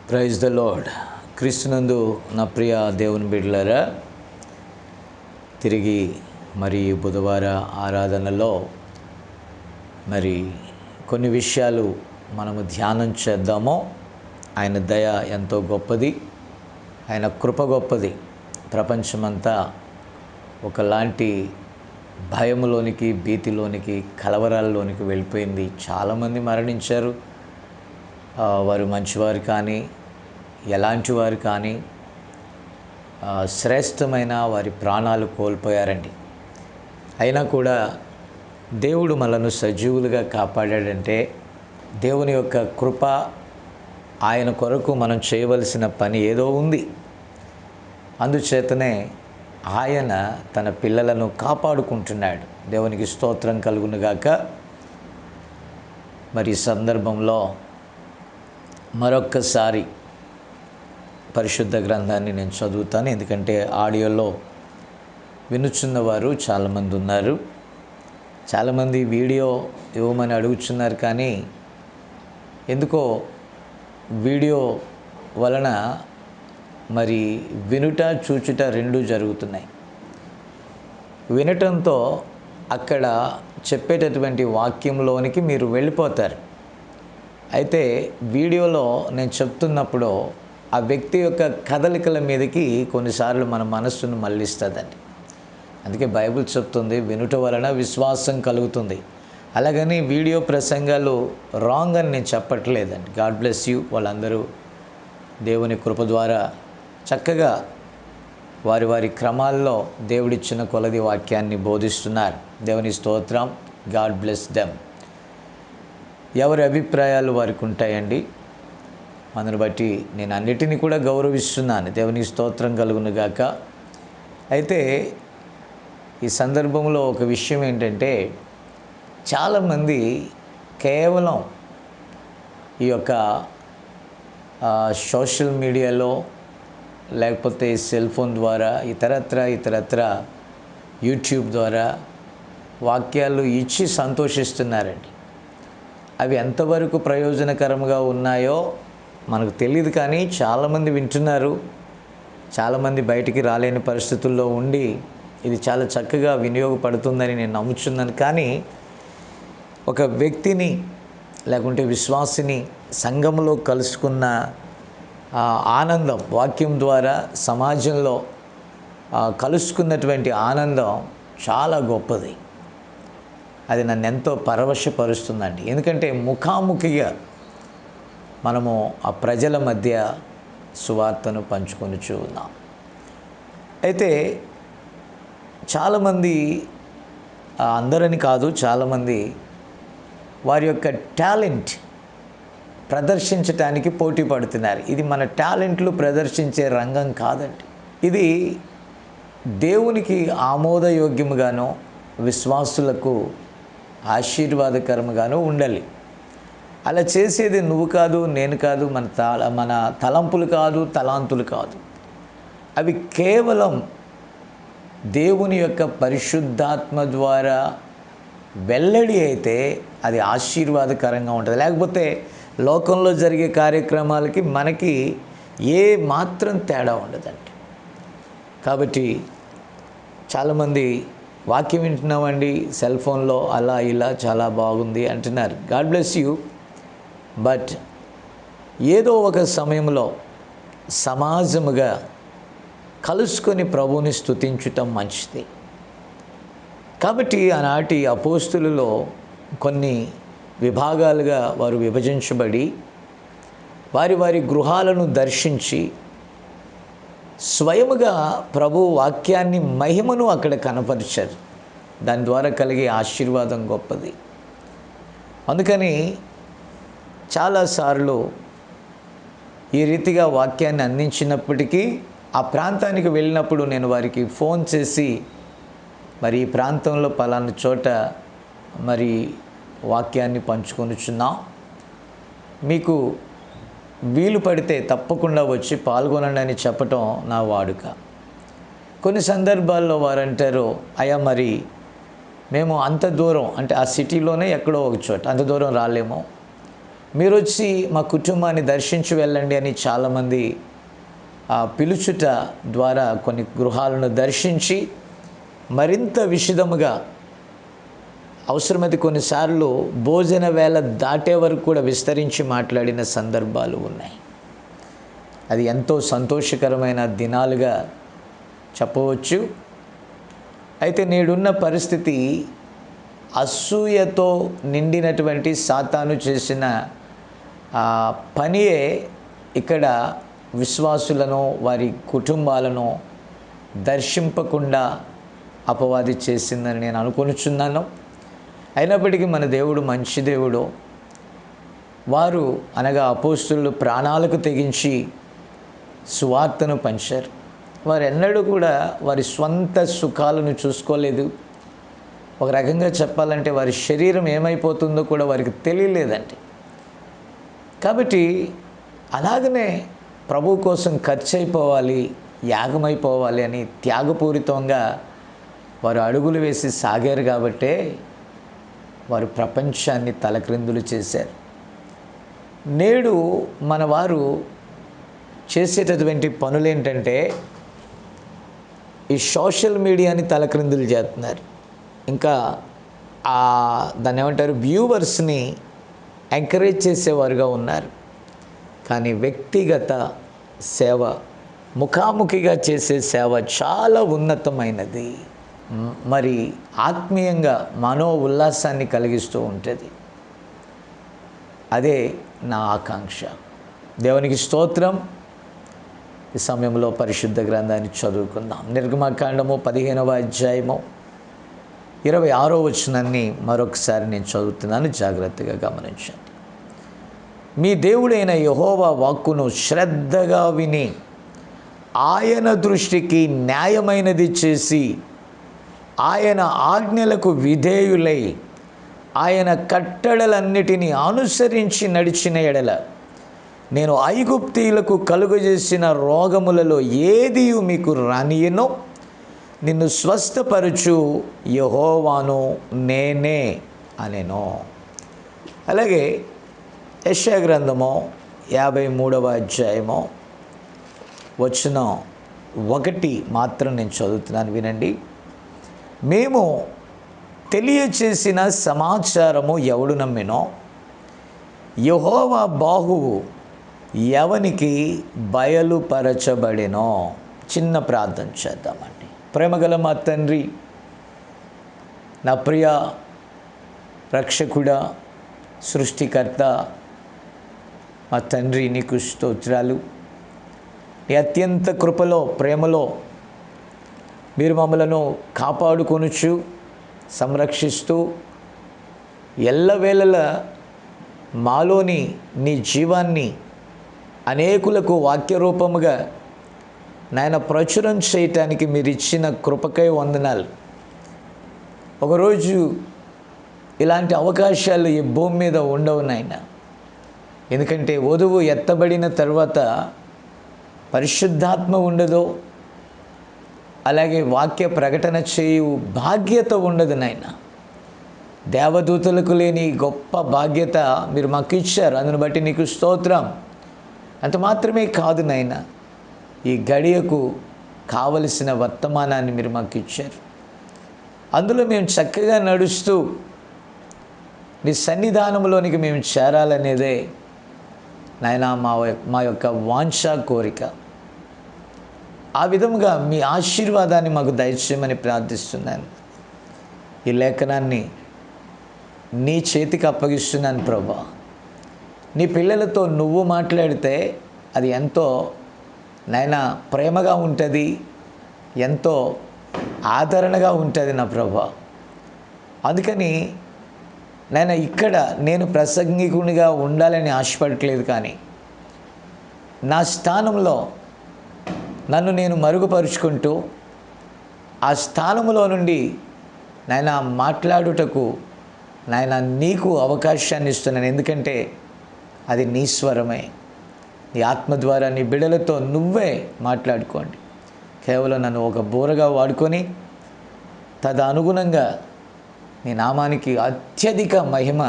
Praise the lord. క్రీస్తునందు నా ప్రియ దేవుని బిడ్డలారా, తిరిగి మరి బుధవార ఆరాధనలో మరి కొన్ని విషయాలు మనము ధ్యానం చేద్దాము. ఆయన దయ ఎంతో గొప్పది, ఆయన కృప గొప్పది. ప్రపంచమంతా ఒకలాంటి భయములోనికి, భీతిలోనికి, కలవరాల్లోనికి వెళ్ళిపోయింది. చాలామంది మరణించారు. వారు మంచివారు కానీ, ఎలాంటి వారు కానీ, శ్రేష్టమైన వారి ప్రాణాలు కోల్పోయారండి. అయినా కూడా దేవుడు మనను సజీవులుగా కాపాడాడంటే దేవుని యొక్క కృప, ఆయన కొరకు మనం చేయవలసిన పని ఏదో ఉంది. అందుచేతనే ఆయన తన పిల్లలను కాపాడుకుంటున్నాడు. దేవునికి స్తోత్రం కలుగునుగాక. మరి ఈ సందర్భంలో మరొక్కసారి పరిశుద్ధ గ్రంథాన్ని నేను చదువుతాను. ఎందుకంటే ఆడియోలో వినుచున్నవారు చాలామంది ఉన్నారు. చాలామంది వీడియో ఇవ్వమని అడుగుతున్నారు, కానీ ఎందుకో వీడియో వలన మరి వినుట చూచుట రెండూ జరుగుతున్నాయి. వినటంతో అక్కడ చెప్పేటటువంటి వాక్యంలోనికి మీరు వెళ్ళిపోతారు. అయితే వీడియోలో నేను చెప్తున్నప్పుడు ఆ వ్యక్తి యొక్క కదలికల మీదకి కొన్నిసార్లు మన మనస్సును మళ్ళిస్తుందండి. అందుకే బైబిల్ చెప్తుంది, వినుట వలన విశ్వాసం కలుగుతుంది. అలాగని వీడియో ప్రసంగాలు రాంగ్ అని నేను చెప్పట్లేదండి. God bless you. వాళ్ళందరూ దేవుని కృప ద్వారా చక్కగా వారి వారి క్రమాల్లో దేవుడిచ్చిన కొలది వాక్యాన్ని బోధిస్తున్నారు. దేవుని స్తోత్రం. God bless them. ఎవరి అభిప్రాయాలు వారికి ఉంటాయండి. అందుని బట్టి నేను అన్నిటినీ కూడా గౌరవిస్తున్నాను. దేవునికి స్తోత్రం కలుగునుగాక. అయితే ఈ సందర్భంలో ఒక విషయం ఏంటంటే, చాలామంది కేవలం ఈ యొక్క సోషల్ మీడియాలో లేకపోతే సెల్ ఫోన్ ద్వారా ఇతరత్ర యూట్యూబ్ ద్వారా వాక్యాలు ఇచ్చి సంతోషిస్తున్నారండి. అవి ఎంతవరకు ప్రయోజనకరంగా ఉన్నాయో మనకు తెలియదు, కానీ చాలామంది వింటున్నారు. చాలామంది బయటికి రాలేని పరిస్థితుల్లో ఉండి ఇది చాలా చక్కగా వినియోగపడుతుందని నేను నమ్ముచున్నాను. కానీ ఒక వ్యక్తిని లేకుంటే విశ్వాసిని సంఘంలో కలుసుకున్న ఆనందం, వాక్యం ద్వారా సమాజంలో కలుసుకున్నటువంటి ఆనందం చాలా గొప్పది. అది నన్ను ఎంతో పరవశపరుస్తుందండి. ఎందుకంటే ముఖాముఖిగా మనము ఆ ప్రజల మధ్య సువార్తను పంచుకొనుచూ ఉన్నాం. అయితే చాలామంది, అందరని కాదు, చాలామంది వారి యొక్క టాలెంట్ ప్రదర్శించటానికి పోటీ పడుతున్నారు. ఇది మన టాలెంట్లు ప్రదర్శించే రంగం కాదండి. ఇది దేవునికి ఆమోదయోగ్యముగానో విశ్వాసులకు ఆశీర్వాదకరముగానో ఉండాలి. అలా చేసేది నువ్వు కాదు, నేను కాదు, మన తలంపులు కాదు, తలాంతులు కాదు. అవి కేవలం దేవుని యొక్క పరిశుద్ధాత్మ ద్వారా వెల్లడి అయితే అది ఆశీర్వాదకరంగా ఉంటుంది. లేకపోతే లోకంలో జరిగే కార్యక్రమాలకి మనకి ఏ మాత్రం తేడా ఉండదండి. కాబట్టి చాలామంది వాక్యం వింటున్నామండి సెల్ ఫోన్లో, అలా ఇలా చాలా బాగుంది అంటున్నారు. God bless you. బట్ ఏదో ఒక సమయంలో సమాజముగా కలుసుకొని ప్రభువుని స్తుతించటం మంచిది. కాబట్టి ఆనాటి అపోస్తులలో కొన్ని విభాగాలుగా వారు విభజించబడి వారి వారి గృహాలను దర్శించి స్వయముగా ప్రభు వాక్యాన్ని, మహిమను అక్కడ కనపరిచారు. దాని ద్వారా కలిగే ఆశీర్వాదం గొప్పది. అందుకని చాలాసార్లు ఈ రీతిగా వాక్యాన్ని అందించినప్పటికీ ఆ ప్రాంతానికి వెళ్ళినప్పుడు నేను వారికి ఫోన్ చేసి, మరి ఈ ప్రాంతంలో పలానా చోట మరి వాక్యాన్ని పంచుకొనుచున్నాం, మీకు వీలు పడితే తప్పకుండా వచ్చి పాల్గొనండి అని చెప్పటం నా వాడుక. కొన్ని సందర్భాల్లో వారు అంటారు, అయ్యా మరి మేము అంత దూరం, అంటే ఆ సిటీలోనే ఎక్కడో ఒక చోట, అంత దూరం రాలేమో, మీరు వచ్చి మా కుటుంబాన్ని దర్శించి వెళ్ళండి అని చాలామంది పిలుచుట ద్వారా కొన్ని గృహాలను దర్శించి మరింత విశదముగా అవసరమైతే కొన్నిసార్లు భోజన వేళ దాటే వరకు కూడా విస్తరించి మాట్లాడిన సందర్భాలు ఉన్నాయి. అది ఎంతో సంతోషకరమైన దినాలుగా చెప్పవచ్చు. అయితే నేడున్న పరిస్థితి అసూయతో నిండినటువంటి సాతాను చేసిన పనియే ఇక్కడ విశ్వాసులను వారి కుటుంబాలను దర్శింపకుండా అపవాది చేసిందని నేను అనుకొనుచున్నాను. అయినప్పటికీ మన దేవుడు మంచి దేవుడు. వారు అనగా అపోస్తలులు ప్రాణాలకు తెగించి సువార్తను పంచారు. వారు ఎన్నడూ కూడా వారి స్వంత సుఖాలను చూసుకోలేదు. ఒక రకంగా చెప్పాలంటే వారి శరీరం ఏమైపోతుందో కూడా వారికి తెలియలేదండి. కాబట్టి అలాగనే ప్రభు కోసం ఖర్చు అయిపోవాలి, యాగమైపోవాలి అని త్యాగపూరితంగా వారు అడుగులు వేసి సాగారు. కాబట్టే వారు ప్రపంచాన్ని తలక్రిందులు చేశారు. నేడు మన వారు చేసేటటువంటి పనులేంటంటే ఈ సోషల్ మీడియాని తలక్రిందులు చేస్తున్నారు. ఇంకా దాన్ని ఏమంటారు, వ్యూవర్స్ని ఎంకరేజ్ చేసేవారుగా ఉన్నారు. కానీ వ్యక్తిగత సేవ, ముఖాముఖిగా చేసే సేవ చాలా ఉన్నతమైనది. మరి ఆత్మీయంగా మనో ఉల్లాసాన్ని కలిగిస్తూ ఉంటుంది. అదే నా ఆకాంక్ష. దేవునికి స్తోత్రం. ఈ సమయంలో పరిశుద్ధ గ్రంథాన్ని చదువుకుందాం. నిర్గమకాండము 15వ అధ్యాయము 26వ వచనాన్ని మరొకసారి నేను చదువుతున్నాను, జాగ్రత్తగా గమనించండి. మీ దేవుడైన యెహోవా వాక్కును శ్రద్ధగా విని ఆయన దృష్టికి న్యాయమైనది చేసి ఆయన ఆజ్ఞలకు విధేయులై ఆయన కట్టడలన్నిటినీ అనుసరించి నడిచిన ఎడల నేను ఐగుప్తీయులకు కలుగజేసిన రోగములలో ఏది మీకు రానియనో నిన్ను స్వస్థపరచు యెహోవాను నేనే అనెను. అలాగే యెషయా గ్రంథము 53వ అధ్యాయము వచనం 1 మాత్రం నేను చదువుతున్నాను, వినండి. మేము తెలియచేసిన సమాచారము ఎవడు నమ్మినో యెహోవా బాహువు ఎవనికి బయలుపరచబడినో. చిన్న ప్రార్థన చేద్దామండి. ప్రేమగల మా తండ్రి, నా ప్రియ రక్షకుడా, సృష్టికర్త, మా తండ్రి నీకు స్తోత్రాలు. నీ అత్యంత కృపలో, ప్రేమలో మీరు మమ్మలను కాపాడుకొనుచు సంరక్షిస్తూ ఎల్లవేళలా మాలోని నీ జీవాన్ని అనేకులకు వాక్యరూపముగా నాయన ప్రచురం చేయటానికి మీరు ఇచ్చిన కృపకై వందనాలు. ఒకరోజు ఇలాంటి అవకాశాలు ఈ భూమి మీద ఉండవు నాయన. ఎందుకంటే వధువు ఎత్తబడిన తర్వాత పరిశుద్ధాత్మ ఉండదు, అలాగే వాక్య ప్రకటన చేయు బాధ్యత ఉండదు నాయన. దేవదూతలకు లేని గొప్ప బాధ్యత మీరు మాకు ఇచ్చారు. అందును బట్టి నీకు స్తోత్రం. అంత మాత్రమే కాదు నాయన, ఈ గడియకు కావలసిన వర్తమానాన్ని మీరు మాకు ఇచ్చారు. అందులో మేము చక్కగా నడుస్తూ నీ సన్నిధానంలోనికి మేము చేరాలనేదే నాయన మా యొక్క వాంఛ, కోరిక. ఆ విధముగా మీ ఆశీర్వాదాన్ని మాకు దయచేయమని ప్రార్థిస్తున్నాను. ఈ లేఖనాన్ని నీ చేతికి అప్పగిస్తున్నాను ప్రభా. నీ పిల్లలతో నువ్వు మాట్లాడితే అది ఎంతో నాయన ప్రేమగా ఉంటుంది, ఎంతో ఆదరణగా ఉంటుంది నా ప్రభా. అందుకని నాయన ఇక్కడ నేను ప్రసంగికునిగా ఉండాలని ఆశపడట్లేదు, కానీ నా స్థానంలో నన్ను నేను మరుగుపరుచుకుంటూ ఆ స్థానంలో నుండి నాయన మాట్లాడుటకు నాయన నీకు అవకాశాన్ని ఇస్తున్నాను. ఎందుకంటే అది నీ స్వరమే. నీ ఆత్మ ద్వారా నీ బిడ్డలతో నువ్వే మాట్లాడుకోండి. కేవలం నన్ను ఒక బోరగా వాడుకొని తదనుగుణంగా నీ నామానికి అత్యధిక మహిమ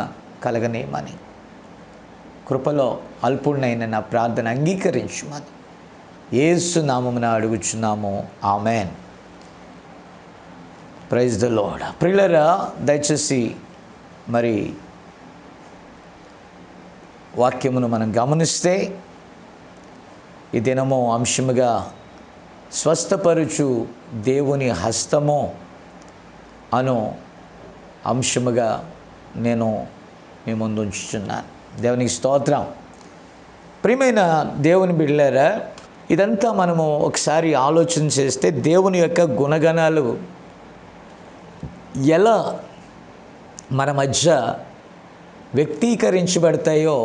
కలగనేమని కృపలో అల్పుడినైన నా ప్రార్థన అంగీకరించుమని యేసు నామమున అడుగుచున్నాము. ఆమెన్. Praise the lord. ప్రియులారా, దయచేసి మరి వాక్యమును మనం గమనిస్తే ఈ దినము అంశముగా స్వస్థపరుచు దేవుని హస్తము అను అంశముగా నేను మీ ముందు ఉంచుచున్నాను. దేవునికి స్తోత్రం. ప్రియమైన దేవుని బిడ్డలారా, ఇదంతా మనము ఒకసారి ఆలోచన చేస్తే దేవుని యొక్క గుణగణాలు ఎలా మన మధ్య వ్యక్తీకరించబడతాయో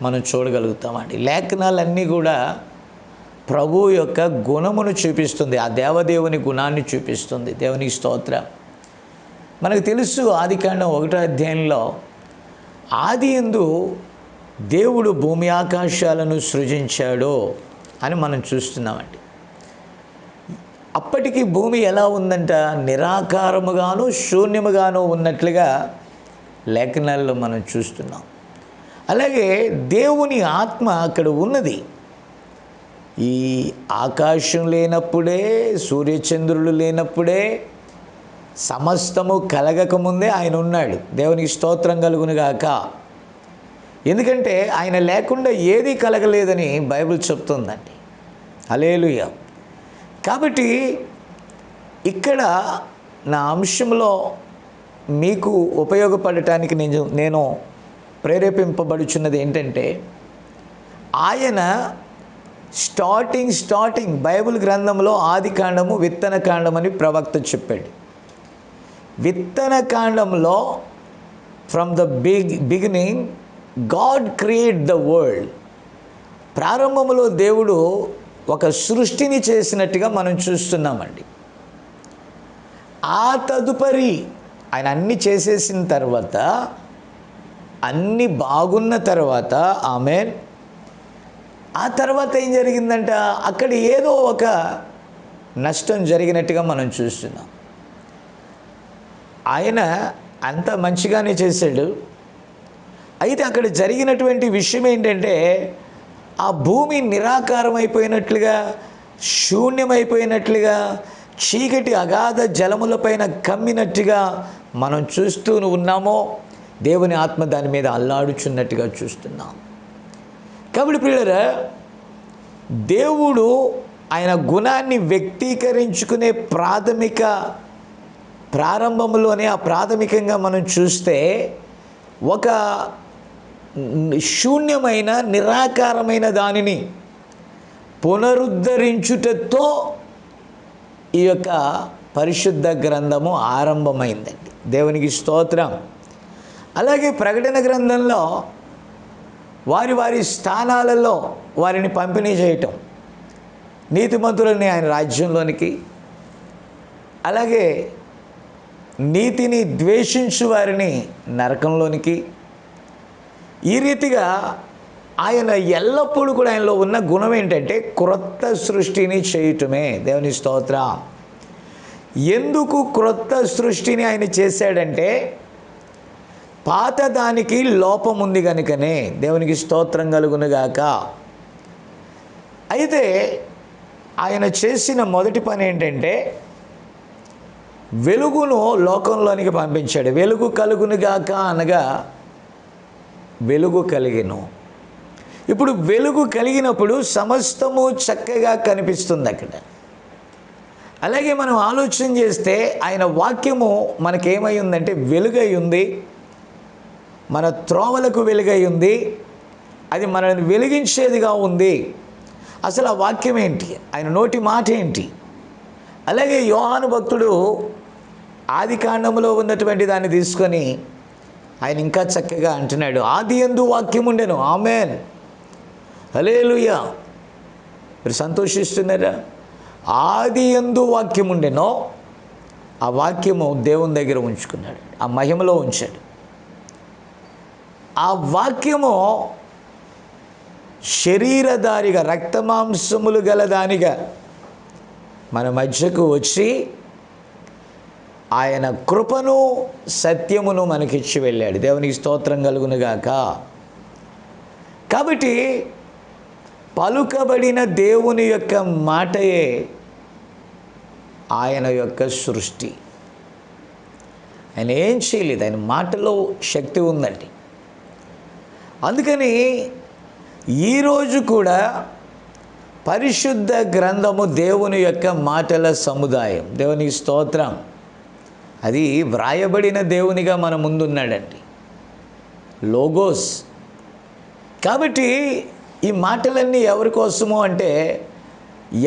మనం చూడగలుగుతామండి. లేఖనాలన్నీ కూడా ప్రభు యొక్క గుణమును చూపిస్తుంది, ఆ దేవదేవుని గుణాన్ని చూపిస్తుంది. దేవునికి స్తోత్రం. మనకు తెలుసు ఆదికాండం 1వ అధ్యాయంలో ఆదియందు దేవుడు భూమి ఆకాశాలను సృజించాడు అని మనం చూస్తున్నామండి. అప్పటికి భూమి ఎలా ఉందంట? నిరాకారముగాను శూన్యముగాను ఉన్నట్లుగా లేఖనాల్లో మనం చూస్తున్నాం. అలాగే దేవుని ఆత్మ అక్కడ ఉన్నది. ఈ ఆకాశం లేనప్పుడే, సూర్యచంద్రులు లేనప్పుడే, సమస్తము కలగకముందే ఆయన ఉన్నాడు. దేవునికి స్తోత్రం కలుగునుగాక. ఎందుకంటే ఆయన లేకుండా ఏదీ కలగలేదని బైబిల్ చెప్తుందండి. హల్లెలూయా. కాబట్టి ఇక్కడ నా అంశంలో మీకు ఉపయోగపడటానికి నేను ప్రేరేపింపబడుచున్నది ఏంటంటే, ఆయన స్టార్టింగ్ బైబిల్ గ్రంథంలో ఆదికాండము విత్తన కాండం అని ప్రవక్త చెప్పాడు. విత్తన కాండంలో from the beginning God create the world. ప్రారంభంలో దేవుడు ఒక సృష్టిని చేసినట్టుగా మనం చూస్తున్నామండి. ఆ తదుపరి ఆయన అన్నీ చేసేసిన తర్వాత, అన్నీ బాగున్న తర్వాత, ఆమేన్, ఆ తర్వాత ఏం జరిగిందంట? అక్కడ ఏదో ఒక నష్టం జరిగినట్టుగా మనం చూస్తున్నాం. ఆయన అంత మంచిగానే చేశాడు. అయితే అక్కడ జరిగినటువంటి విషయం ఏంటంటే, ఆ భూమి నిరాకారం అయిపోయినట్లుగా, శూన్యమైపోయినట్లుగా, చీకటి అగాధ జలములపైన కమ్మినట్టుగా మనం చూస్తూ ఉన్నామో, దేవుని ఆత్మ దాని మీద అల్లాడుచున్నట్టుగా చూస్తున్నాం. కాబట్టి ప్రియులారా, దేవుడు ఆయన గుణాన్ని వ్యక్తీకరించుకునే ప్రారంభంలోనే ఆ ప్రాథమికంగా మనం చూస్తే ఒక శూన్యమైన నిరాకారమైన దానిని పునరుద్ధరించుటతో ఈ యొక్క పరిశుద్ధ గ్రంథము ఆరంభమైందండి. దేవునికి స్తోత్రం. అలాగే ప్రకటన గ్రంథంలో వారి స్థానాలలో వారిని పంపిణీ చేయటం, నీతిమంతులని ఆయన రాజ్యంలోనికి, అలాగే నీతిని ద్వేషించు వారిని నరకంలోనికి, ఈ రీతిగా ఆయన ఎల్లప్పుడూ కూడా ఆయనలో ఉన్న గుణం ఏంటంటే క్రొత్త సృష్టిని చేయటమే. దేవుని స్తోత్రం. ఎందుకు క్రొత్త సృష్టిని ఆయన చేశాడంటే, పాత దానికి లోపం ఉంది కనుకనే. దేవునికి స్తోత్రం కలుగునుగాక. అయితే ఆయన చేసిన మొదటి పని ఏంటంటే, వెలుగును లోకంలోనికి పంపించాడు. వెలుగు కలుగునుగాక అనగా వెలుగు కలిగెను. ఇప్పుడు వెలుగు కలిగినప్పుడు సమస్తము చక్కగా కనిపిస్తుంది అక్కడ. అలాగే మనం ఆలోచన చేస్తే ఆయన వాక్యము మనకేమై ఉందంటే వెలుగై ఉంది, మన త్రోవలకు వెలుగై ఉంది, అది మనల్ని వెలిగించేదిగా ఉంది. అసలు ఆ వాక్యం ఏంటి? ఆయన నోటి మాట ఏంటి? అలాగే యోహాను భక్తుడు ఆదికాండంలో ఉన్నటువంటి దాన్ని తీసుకొని ఆయన ఇంకా చక్కగా అంటున్నాడు, ఆదియందు వాక్యం ఉండెను. ఆమేన్, హల్లెలూయా. మీరు సంతోషిస్తున్నారా? ఆదియందు వాక్యం ఉండెనో, ఆ వాక్యము దేవుని దగ్గర ఉంచుకున్నాడు, ఆ మహిమలో ఉంచాడు. ఆ వాక్యము శరీరధారిగా, రక్తమాంసములు గల దానిగా మన మధ్యకు వచ్చి ఆయన కృపను సత్యమును మనకిచ్చి వెళ్ళాడు. దేవునికి స్తోత్రం కలుగునుగాక. కాబట్టి పలుకబడిన దేవుని యొక్క మాటయే ఆయన యొక్క సృష్టి. ఆయన ఏం చేయలేదు, ఆయన మాటలో శక్తి ఉందండి. అందుకని ఈరోజు కూడా పరిశుద్ధ గ్రంథము దేవుని యొక్క మాటల సముదాయం. దేవునికి స్తోత్రం. అది వ్రాయబడిన దేవునిగా మన ముందున్నాడండి, లోగోస్. కాబట్టి ఈ మాటలన్నీ ఎవరి కోసము అంటే,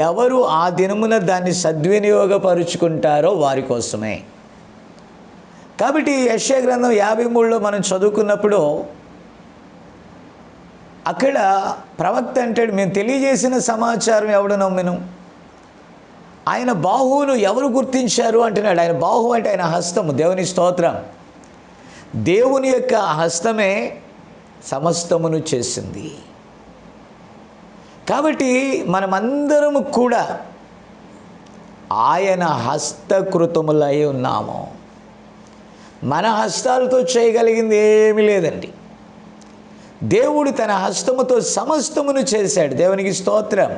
ఎవరు ఆ దినమున దాన్ని సద్వినియోగపరుచుకుంటారో వారి కోసమే. కాబట్టి యెషయా గ్రంథం 53లో మనం చదువుకున్నప్పుడు అక్కడ ప్రవక్త అంటాడు, మేము తెలియజేసిన సమాచారం ఎవడు నమ్మెను, ఆయన బాహువును ఎవరు గుర్తించారు అంటున్నాడు. ఆయన బాహు అంటే ఆయన హస్తము. దేవుని స్తోత్రం. దేవుని యొక్క హస్తమే సమస్తమును చేసింది. కాబట్టి మనమందరము కూడా ఆయన హస్తకృతములై ఉన్నాము. మన హస్తాలతో చేయగలిగింది ఏమీ లేదండి. దేవుడు తన హస్తముతో సమస్తమును చేశాడు. దేవునికి స్తోత్రం.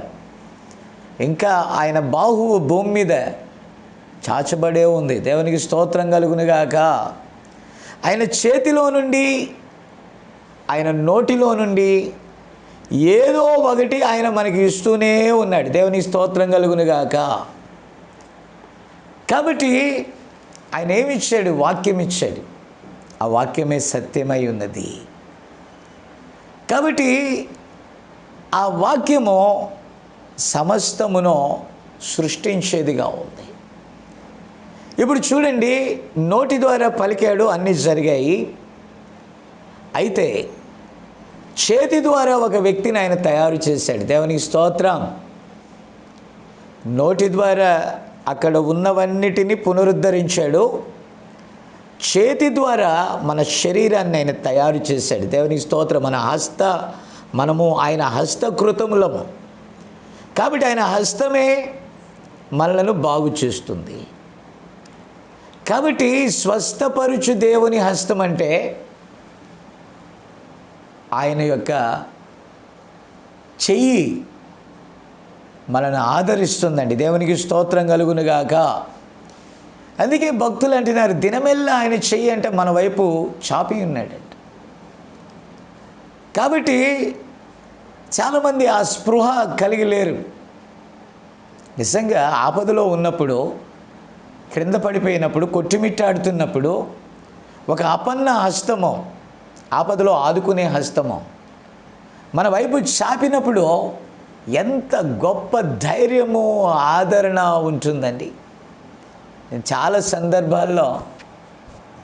ఇంకా ఆయన బాహువు భూమి మీద చాచబడే ఉంది. దేవునికి స్తోత్రం కలుగునుగాక. ఆయన చేతిలో నుండి, ఆయన నోటిలో నుండి ఏదో ఒకటి ఆయన మనకి ఇస్తూనే ఉన్నాడు. దేవునికి స్తోత్రం కలుగునుగాక. కాబట్టి ఆయన ఏమిచ్చాడు? వాక్యం ఇచ్చాడు. ఆ వాక్యమే సత్యమై ఉన్నది. కాబట్టి ఆ వాక్యము సమస్తమును సృష్టించేదిగా ఉంది. ఇప్పుడు చూడండి, నోటి ద్వారా పలికాడు, అన్నీ జరిగాయి. అయితే చేతి ద్వారా ఒక వ్యక్తిని ఆయన తయారు చేశాడు. దేవునికి స్తోత్రం. నోటి ద్వారా అక్కడ ఉన్నవన్నిటినీ పునరుద్ధరించాడు. చేతి ద్వారా మన శరీరాన్ని ఆయన తయారు చేశాడు. దేవునికి స్తోత్రం. మనము ఆయన హస్తకృతములము. కాబట్టి ఆయన హస్తమే మనలను బాగు చేస్తుంది. కాబట్టి స్వస్థపరుచు దేవుని హస్తం అంటే ఆయన యొక్క చెయ్యి మనల్ని ఆదరిస్తుందండి. దేవునికి స్తోత్రం కలుగునుగాక. అందుకే భక్తులు అంటున్నారు, దినమెల్లా ఆయన చెయ్యి అంటే మన వైపు చాపి ఉన్నాడంట. కాబట్టి చాలామంది ఆ స్పృహ కలిగి లేరు. నిజంగా ఆపదలో ఉన్నప్పుడు, క్రింద పడిపోయినప్పుడు, కొట్టిమిట్టాడుతున్నప్పుడు ఒక అపన్న హస్తము, ఆపదలో ఆదుకునే హస్తము మన వైపు చాపినప్పుడు ఎంత గొప్ప ధైర్యము, ఆదరణ ఉంటుందండి. నేను చాలా సందర్భాల్లో,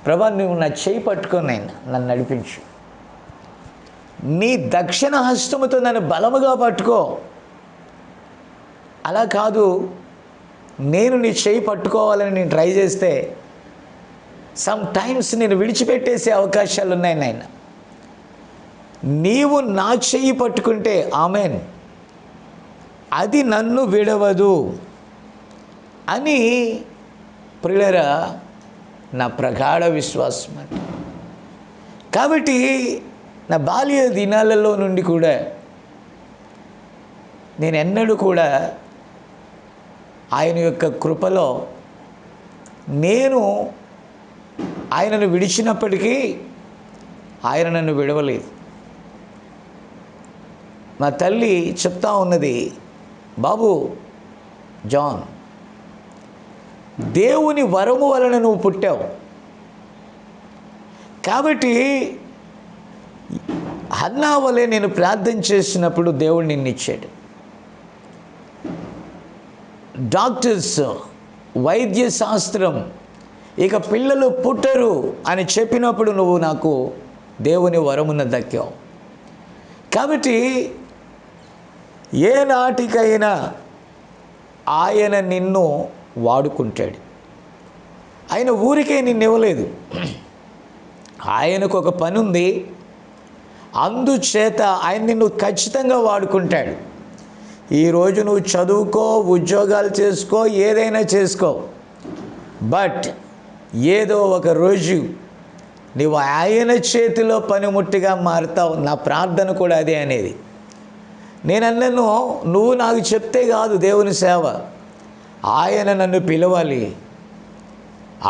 ప్రభా నువ్వు నా చేయి పట్టుకొని నన్ను నడిపించు, నీ దక్షిణ హస్తముతో నన్ను బలముగా పట్టుకో, అలా కాదు నేను నీ చేయి పట్టుకోవాలని నేను ట్రై చేస్తే సమ్ టైమ్స్ నేను విడిచిపెట్టేసే అవకాశాలు ఉన్నాయి నాయన. నీవు నా చెయ్యి పట్టుకుంటే ఆమెన్, అది నన్ను విడవదు అని ప్రియులారా నా ప్రగాఢ విశ్వాసం అండి. కాబట్టి నా బాల్య దినాలలో నుండి కూడా నేను ఎన్నడూ కూడా ఆయన యొక్క కృపలో నేను ఆయనను విడిచినప్పటికీ ఆయన నన్ను విడవలేదు. మా తల్లి చెప్తా ఉన్నది, బాబు జాన్, దేవుని వరము వలన నువ్వు పుట్టావు కాబట్టి హన్నా వలె నేను ప్రార్థన చేసినప్పుడు దేవుడు నిన్ను ఇచ్చాడు. డాక్టర్స్, వైద్య శాస్త్రం ఇక పిల్లలు పుట్టరు అని చెప్పినప్పుడు నువ్వు నాకు దేవుని వరమున దక్కావు. కాబట్టి ఏ నాటికైనా ఆయన నిన్ను వాడుకుంటాడు. ఆయన ఊరికే నిన్ను ఇవ్వలేదు, ఆయనకు ఒక పని ఉంది. అందుచేత ఆయన నిన్ను ఖచ్చితంగా వాడుకుంటాడు. ఈరోజు నువ్వు చదువుకో, ఉద్యోగాలు చేసుకో, ఏదైనా చేసుకో, బట్ ఏదో ఒక రోజు నీవు ఆయన చేతిలో పనిముట్టిగా మారుతావు. నా ప్రార్థన కూడా అదే అనేది. నేనన్నాను, నువ్వు నాకు చెప్తే కాదు దేవుని సేవ, ఆయన నన్ను పిలవాలి,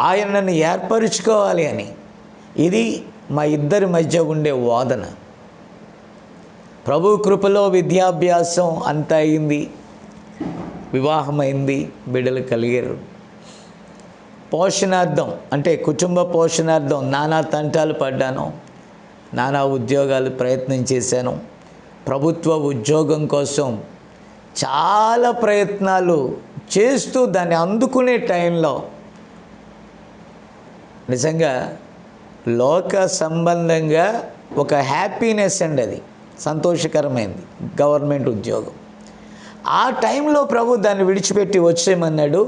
ఆయన నన్ను ఏర్పరుచుకోవాలి అని. ఇది మా ఇద్దరి మధ్య ఉండే వాదన. ప్రభు కృపలో విద్యాభ్యాసం అంతా అయింది, వివాహమైంది, బిడ్డలు కలిగారు. పోషణార్థం అంటే కుటుంబ పోషణార్థం నానా తంటాలు పడ్డాను, నానా ఉద్యోగాలు ప్రయత్నం చేశాను. ప్రభుత్వ ఉద్యోగం కోసం చాలా ప్రయత్నాలు చేస్తూ దాన్ని అందుకునే టైంలో నిజంగా లోక సంబంధంగా ఒక హ్యాపీనెస్ అండి, అది సంతోషకరమైంది గవర్నమెంట్ ఉద్యోగం. ఆ టైంలో ప్రభు దాన్ని విడిచిపెట్టి వచ్చేయమన్నాడు,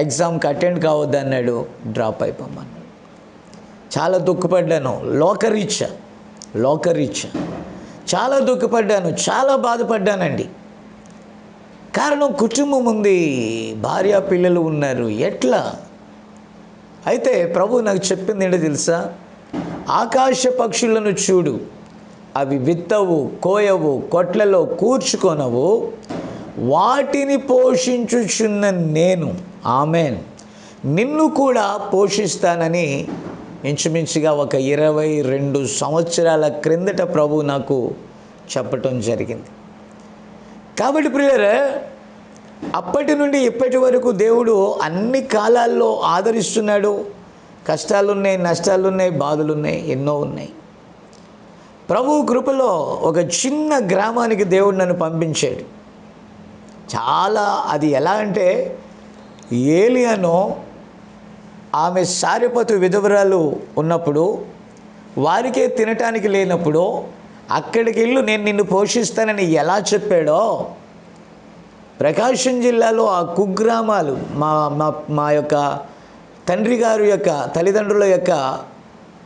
ఎగ్జామ్కి అటెండ్ కావద్దన్నాడు, డ్రాప్ అయిపోమన్నాడు. చాలా దుఃఖపడ్డాను, లోకరీత్యా చాలా దుఃఖపడ్డాను, చాలా బాధపడ్డానండి. కారణం కుటుంబం ఉంది, భార్య పిల్లలు ఉన్నారు, ఎట్లా? అయితే ప్రభు నాకు చెప్పింది ఏంటో తెలుసా? ఆకాశ పక్షులను చూడు, అవి విత్తవు, కోయవు, కొట్లలో కూర్చుకొనవు, వాటిని పోషించుచున్న నేను, ఆమెన్, నిన్ను కూడా పోషిస్తానని ఇంచుమించుగా ఒక 22 సంవత్సరాల క్రిందట ప్రభు నాకు చెప్పటం జరిగింది. కాబట్టి ప్రియులారా, అప్పటి నుండి ఇప్పటి వరకు దేవుడు అన్ని కాలాల్లో ఆదరిస్తున్నాడు. కష్టాలున్నాయి, నష్టాలున్నాయి, బాధలున్నాయి, ఎన్నో ఉన్నాయి. ప్రభు కృపలో ఒక చిన్న గ్రామానికి దేవుడు నన్ను పంపించాడు. చాలా, అది ఎలా అంటే, ఏలియాను ఆమె సారెపతు విధవరాలు ఉన్నప్పుడు, వారికే తినటానికి లేనప్పుడు అక్కడికి వెళ్ళు, నేను నిన్ను పోషిస్తానని ఎలా చెప్పాడో, ప్రకాశం జిల్లాలో ఆ కుగ్రామాలు, మా యొక్క తండ్రి గారు యొక్క తల్లిదండ్రుల యొక్క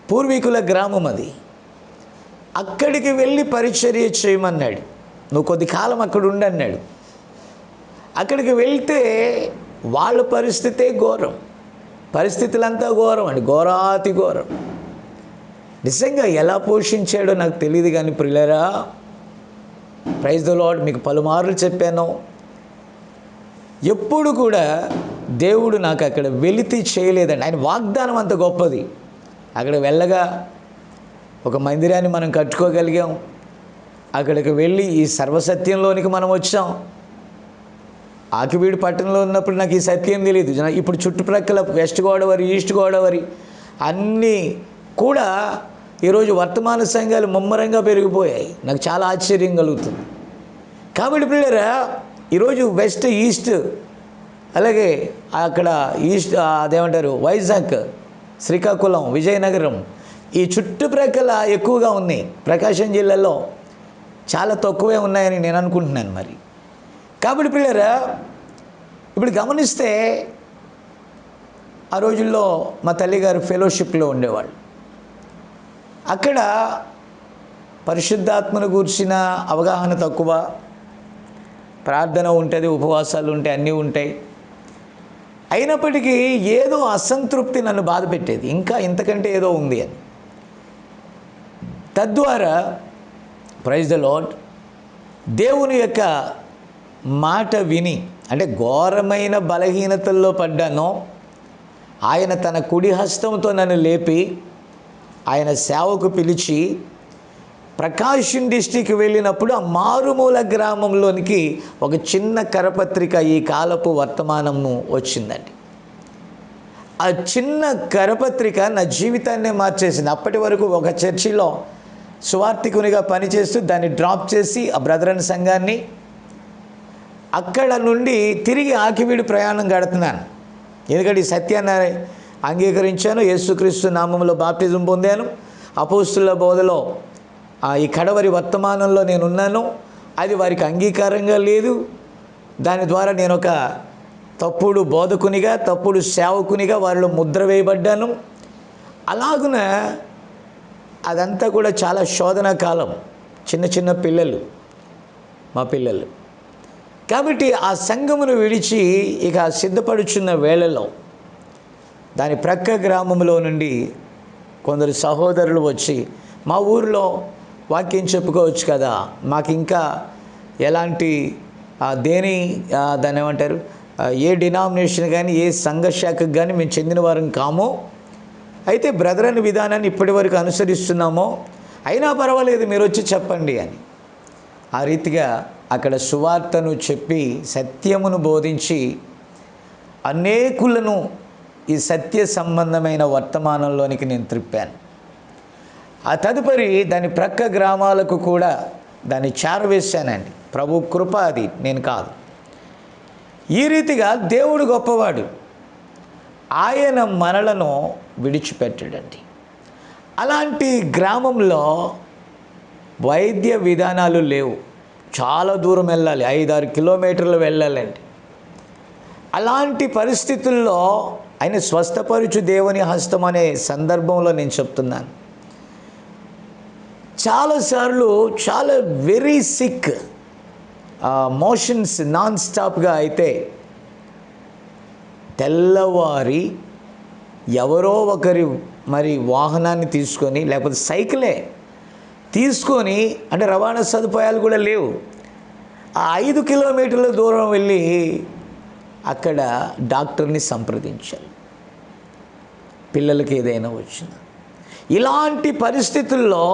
పూర్వీకుల గ్రామం అది. అక్కడికి వెళ్ళి పరిచర్య చేయమన్నాడు. నువ్వు కొద్ది కాలం అక్కడ ఉండన్నాడు. అక్కడికి వెళ్తే వాళ్ళ పరిస్థితే ఘోరం, పరిస్థితులంతా ఘోరం అండి, ఘోరాతి ఘోరం. నిజంగా ఎలా పోషించాడో నాకు తెలియదు. కానీ ప్రియులారా, ప్రైజ్ ద లార్డ్, మీకు పలుమార్లు చెప్పాను, ఎప్పుడు కూడా దేవుడు నాకు అక్కడ వెలితి చేయలేదండి. ఆయన వాగ్దానం అంత గొప్పది. అక్కడ వెళ్ళగా ఒక మందిరాన్ని మనం కట్టుకోగలిగాం. అక్కడికి వెళ్ళి ఈ సర్వసత్యంలోనికి మనం వచ్చాం. ఆకివీడు పట్టణంలో ఉన్నప్పుడు నాకు ఈ సత్యం తెలియదు. ఇప్పుడు చుట్టుప్రక్కల వెస్ట్ గోదావరి, ఈస్ట్ గోదావరి అన్నీ కూడా ఈరోజు వర్తమాన సంఘాలు ముమ్మరంగా పెరిగిపోయాయి. నాకు చాలా ఆశ్చర్యం కలుగుతుంది. కాబట్టి పిల్లరా, ఈరోజు వెస్ట్, ఈస్ట్, అలాగే అక్కడ ఈస్ట్ అదేమంటారు, వైజాగ్, శ్రీకాకుళం, విజయనగరం, ఈ చుట్టుప్రక్కల ఎక్కువగా ఉన్నాయి. ప్రకాశం జిల్లాలో చాలా తక్కువే ఉన్నాయని నేను అనుకుంటున్నాను. మరి కాబట్టి పిల్లరా, ఇప్పుడు గమనిస్తే ఆ రోజుల్లో మా తల్లిగారు ఫెలోషిప్లో ఉండేవాళ్ళు. అక్కడ పరిశుద్ధాత్మను గూర్చిన అవగాహన తక్కువ, ప్రార్థన ఉంటుంది, ఉపవాసాలు ఉంటాయి, అన్నీ ఉంటాయి. అయినప్పటికీ ఏదో అసంతృప్తి నన్ను బాధ పెట్టేది, ఇంకా ఇంతకంటే ఏదో ఉంది అని. తద్వారా ప్రైజ్ ద లార్డ్, దేవుని యొక్క మాట విని, అంటే ఘోరమైన బలహీనతల్లో పడ్డానో, ఆయన తన కుడి హస్తంతో నన్ను లేపి ఆయన సేవకు పిలిచి ప్రకాశం డిస్టిక్ వెళ్ళినప్పుడు ఆ మారుమూల గ్రామంలోనికి ఒక చిన్న కరపత్రిక, ఈ కాలపు వర్తమానము వచ్చిందండి. ఆ చిన్న కరపత్రిక నా జీవితాన్నే మార్చేసింది. అప్పటి వరకు ఒక చర్చిలో సువార్థికునిగా పనిచేస్తూ దాన్ని డ్రాప్ చేసి ఆ బ్రదరన్ సంఘాన్ని, అక్కడ నుండి తిరిగి ఆకివీడు ప్రయాణం గడుతున్నాను. ఎందుకంటే ఈ సత్యాన్ని అంగీకరించాను, యేసుక్రీస్తు నామములో బాప్టిజం పొందాను, అపోస్తుల బోధలో ఈ కడవరి వర్తమానంలో నేనున్నాను. అది వారికి అంగీకారంగా లేదు. దాని ద్వారా నేను ఒక తప్పుడు బోధకునిగా, తప్పుడు సేవకునిగా వారిలో ముద్ర వేయబడ్డాను. అలాగున అదంతా కూడా చాలా శోధన కాలం. చిన్న చిన్న పిల్లలు, మా పిల్లలు. కాబట్టి ఆ సంఘమును విడిచి ఇక సిద్ధపడుచున్న వేళలో దాని ప్రక్క గ్రామంలో నుండి కొందరు సహోదరులు వచ్చి మా ఊరిలో వాక్యం చెప్పుకోవచ్చు కదా, మాకు ఇంకా ఎలాంటి దాన్ని ఏమంటారు, ఏ డినామినేషన్ కానీ ఏ సంఘ శాఖకు కానీ మేము చెందిన వారం కాము, అయితే బ్రదర్ అనే విధానాన్ని ఇప్పటి వరకు అనుసరిస్తున్నామో, అయినా పర్వాలేదు మీరు వచ్చి చెప్పండి అని. ఆ రీతిగా అక్కడ సువార్తను చెప్పి సత్యమును బోధించి అనేకులను ఈ సత్య సంబంధమైన వర్తమానంలోనికి నేను త్రిప్పాను. ఆ తదుపరి దాని ప్రక్క గ్రామాలకు కూడా దాన్ని చేరవేశానండి. ప్రభు కృప, అది నేను కాదు. ఈ రీతిగా దేవుడు గొప్పవాడు, ఆయన మనలను విడిచిపెట్టడండి. అలాంటి గ్రామంలో వైద్య విధానాలు లేవు, చాలా దూరం వెళ్ళాలి, 5-6 కిలోమీటర్లు వెళ్ళాలండి. అలాంటి పరిస్థితుల్లో ఆయన స్వస్థపరుచు దేవుని హస్తం అనే సందర్భంలో నేను చెప్తున్నాను. చాలాసార్లు చాలా వెరీ సిక్, మోషన్స్ నాన్ స్టాప్గా అయితే తెల్లవారి ఎవరో ఒకరి మరి వాహనాన్ని తీసుకొని, లేకపోతే సైకిలే తీసుకొని, అంటే రవాణా సదుపాయాలు కూడా లేవు, ఆ 5 కిలోమీటర్ల దూరం వెళ్ళి అక్కడ డాక్టర్ని సంప్రదించాలి, పిల్లలకి ఏదైనా వచ్చినా. ఇలాంటి పరిస్థితుల్లో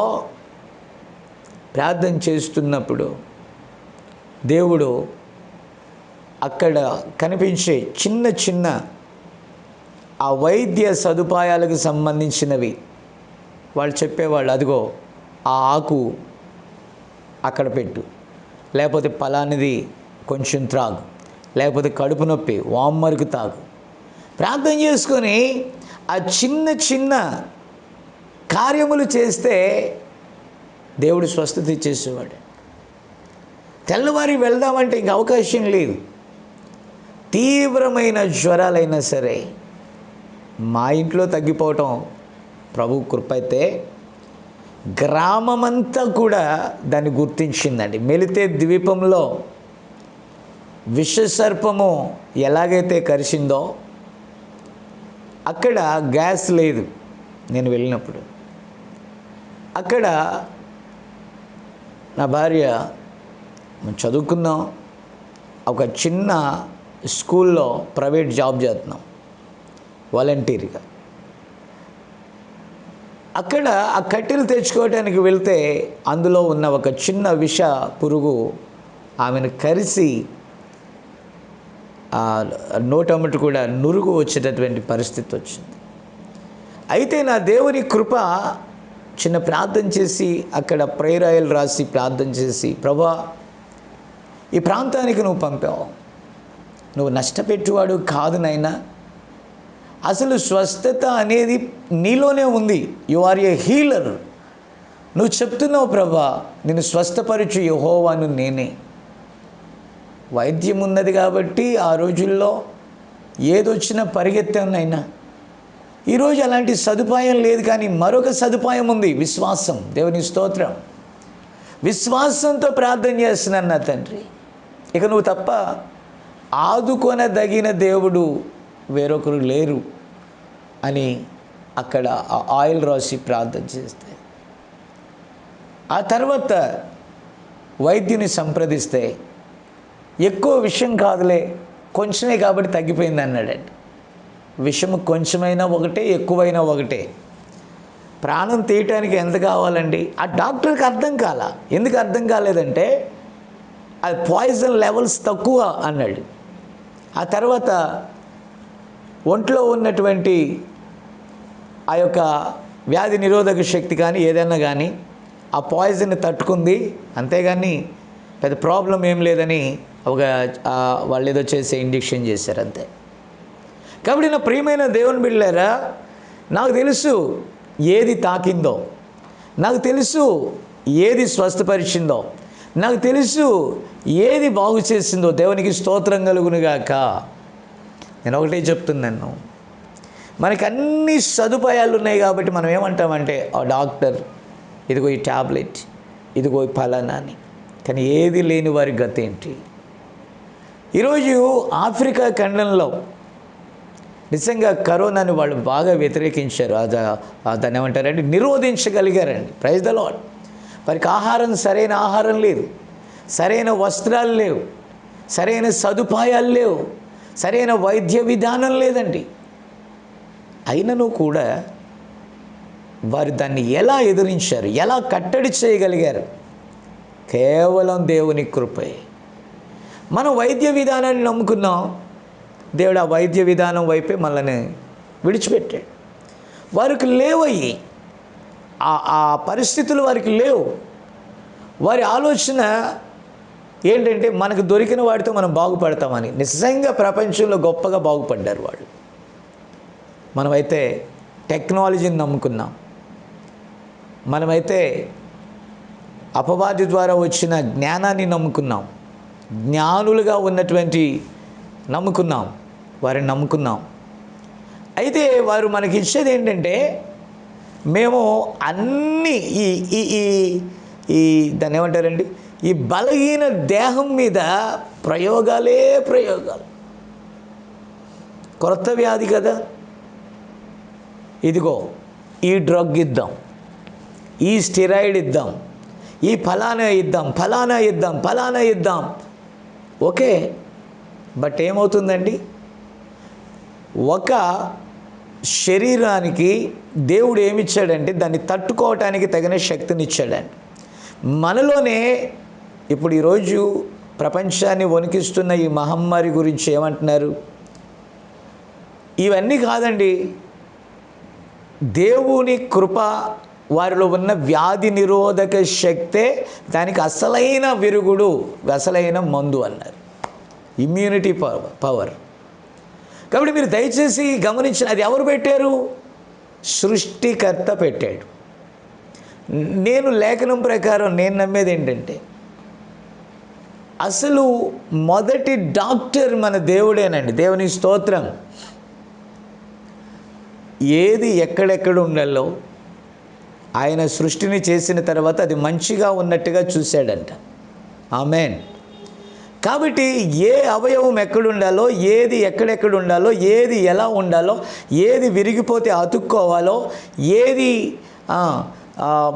ప్రార్థన చేస్తున్నప్పుడు దేవుడు అక్కడ కనిపించే చిన్న చిన్న ఆ వైద్య సదుపాయాలకు సంబంధించినవి వాళ్ళు చెప్పేవాళ్ళు, అదిగో ఆ ఆకు అక్కడ పెట్టు, లేకపోతే పలానిది కొంచెం త్రాగు, లేకపోతే కడుపు నొప్పి వామ్మరికి తాగు. ప్రార్థన చేసుకొని ఆ చిన్న చిన్న కార్యములు చేస్తే దేవుడు స్వస్థత ఇచ్చేసేవాడు. తెల్లవారి వెళ్దామంటే ఇంక అవకాశం లేదు. తీవ్రమైన జ్వరాలైనా సరే మా ఇంట్లో తగ్గిపోవటం ప్రభు కృప. అయితే గ్రామమంతా కూడా దాన్ని గుర్తించిందండి. మెలితే ద్వీపంలో విషసర్పము ఎలాగైతే కరిచిందో, అక్కడ గ్యాస్ లేదు నేను వెళ్ళినప్పుడు. అక్కడ నా భార్య చదువుకున్నాం, ఒక చిన్న స్కూల్లో ప్రైవేట్ జాబ్ చేస్తున్నాం వాలంటీర్గా. అక్కడ ఆ కట్టెలు తెచ్చుకోవడానికి వెళ్తే అందులో ఉన్న ఒక చిన్న విష పురుగు ఆమెను కరిసి నోటమ్మట కూడా నురుగు వచ్చేటటువంటి పరిస్థితి వచ్చింది. అయితే నా దేవుని కృప, చిన్న ప్రార్థన చేసి అక్కడ ప్రేయర్ ఆయిల్ రాసి ప్రార్థన చేసి, ప్రభా ఈ ప్రాంతానికి నువ్వు పంపావు, నువ్వు నష్టపెట్టువాడు కాదు నాయనా, అసలు స్వస్థత అనేది నీలోనే ఉంది, యు ఆర్ ఏ హీలర్, నువ్వు చెప్తున్నావు ప్రభా, నేను స్వస్థపరచు యెహోవాను నేనే. వైద్యం ఉన్నది కాబట్టి ఆ రోజుల్లో ఏదొచ్చినా పరిగెత్తానైనా. ఈరోజు అలాంటి సదుపాయం లేదు, కానీ మరొక సదుపాయం ఉంది, విశ్వాసం. దేవుని స్తోత్రం. విశ్వాసంతో ప్రార్థన చేస్తున్నాను నా తండ్రి, ఇక నువ్వు తప్ప ఆదుకొనదగిన దేవుడు వేరొకరు లేరు అని అక్కడ ఆ ఆయిల్ రాసి ప్రార్థన చేస్తే, ఆ తర్వాత వైద్యుని సంప్రదిస్తే, ఎక్కువ విషయం కాదులే, కొంచెమే కాబట్టి తగ్గిపోయింది అన్నాడండి. విషము కొంచెమైనా ఒకటే, ఎక్కువైనా ఒకటే. ప్రాణం తీయటానికి ఎంత కావాలండి? ఆ డాక్టర్కి అర్థం కాల. ఎందుకు అర్థం కాలేదంటే అది పాయిజన్ లెవెల్స్ తక్కువ అన్నాడు. ఆ తర్వాత ఒంట్లో ఉన్నటువంటి ఆ యొక్క వ్యాధి నిరోధక శక్తి కానీ ఏదైనా కానీ ఆ పాయిజన్ తట్టుకుంది, అంతేగాని పెద్ద ప్రాబ్లం ఏం లేదని ఒక వాళ్ళు ఏదో చేసే ఇంజెక్షన్ చేశారు అంతే. కాబట్టి నా ప్రియమైన దేవుని బిడ్డలారా, నాకు తెలుసు ఏది తాకిందో, నాకు తెలుసు ఏది స్వస్థపరిచిందో, నాకు తెలుసు ఏది బాగు చేసిందో. దేవునికి స్తోత్రం కలుగునుగాక. నేను ఒకటే చెప్తున్నాను, మనకి అన్ని సదుపాయాలు ఉన్నాయి కాబట్టి మనం ఏమంటామంటే ఆ డాక్టర్ ఇదిగో ఈ ట్యాబ్లెట్, ఇదిగో ఈ ఫలానా అని. కానీ ఏది లేని వారి గతి ఏంటి? ఈరోజు ఆఫ్రికా ఖండంలో నిజంగా కరోనాని వాళ్ళు బాగా వ్యతిరేకించారు. దాన్ని ఏమంటారండి, నిరోధించగలిగారండి. Praise the lord. వారికి సరైన ఆహారం లేదు, సరైన వస్త్రాలు లేవు, సరైన సదుపాయాలు లేవు, సరైన వైద్య విధానం లేదండి. అయినను కూడా వారు దాన్ని ఎలా ఎదిరించారు, ఎలా కట్టడి చేయగలిగారు? కేవలం దేవుని కృపే. మనం వైద్య విధానాన్ని నమ్ముకున్నాం, దేవుడు ఆ వైద్య విధానం వైపే మనల్ని విడిచిపెట్టాడు. వారికి లేవయ్యి ఆ పరిస్థితులు వారికి లేవు. వారి ఆలోచన ఏంటంటే మనకు దొరికిన వాటితో మనం బాగుపడతామని. నిజంగా ప్రపంచంలో గొప్పగా బాగుపడ్డారు వాళ్ళు. మనమైతే టెక్నాలజీని నమ్ముకున్నాం. మనమైతే అపవాది ద్వారా వచ్చిన జ్ఞానాన్ని నమ్ముకున్నాం. జ్ఞానులుగా ఉన్నటువంటి నమ్ముకున్నాం, వారిని నమ్ముకున్నాం. అయితే వారు మనకి ఇచ్చేది ఏంటంటే, మేము అన్నీ ఈ దాన్ని ఏమంటారండి, ఈ బలహీన దేహం మీద ప్రయోగాలే ప్రయోగాలు. కొత్త వ్యాధి కదా, ఇదిగో ఈ డ్రగ్ ఇద్దాం, ఈ స్టెరాయిడ్ ఇద్దాం, ఈ ఫలానా ఇద్దాం. ఓకే, బట్ ఏమవుతుందండి? ఒక శరీరానికి దేవుడు ఏమిచ్చాడంటే దాన్ని తట్టుకోవటానికి తగిన శక్తిని ఇచ్చాడండి. మనలోనే ఇప్పుడు ఈరోజు ప్రపంచాన్ని వణికిస్తున్న ఈ మహమ్మారి గురించి ఏమంటున్నారు? ఇవన్నీ కాదండి, దేవుని కృప వారిలో ఉన్న వ్యాధి నిరోధక శక్తే దానికి అసలైన విరుగుడు, అసలైన మందు అన్నారు. Immunity power. కాబట్టి మీరు దయచేసి గమనించిన, అది ఎవరు పెట్టారు? సృష్టికర్త పెట్టాడు. నేను లేఖనం ప్రకారం నేను నమ్మేది ఏంటంటే, అసలు మొదటి డాక్టర్ మన దేవుడేనండి. దేవుని స్తోత్రం. ఏది ఎక్కడెక్కడ ఉండాలో ఆయన సృష్టిని చేసిన తర్వాత అది మంచిగా ఉన్నట్టుగా చూశాడంట. ఆమేన్. కాబట్టి ఏ అవయవం ఎక్కడుండాలో, ఏది ఎక్కడెక్కడ ఉండాలో, ఏది ఎలా ఉండాలో, ఏది విరిగిపోతే అతుక్కోవాలో, ఏది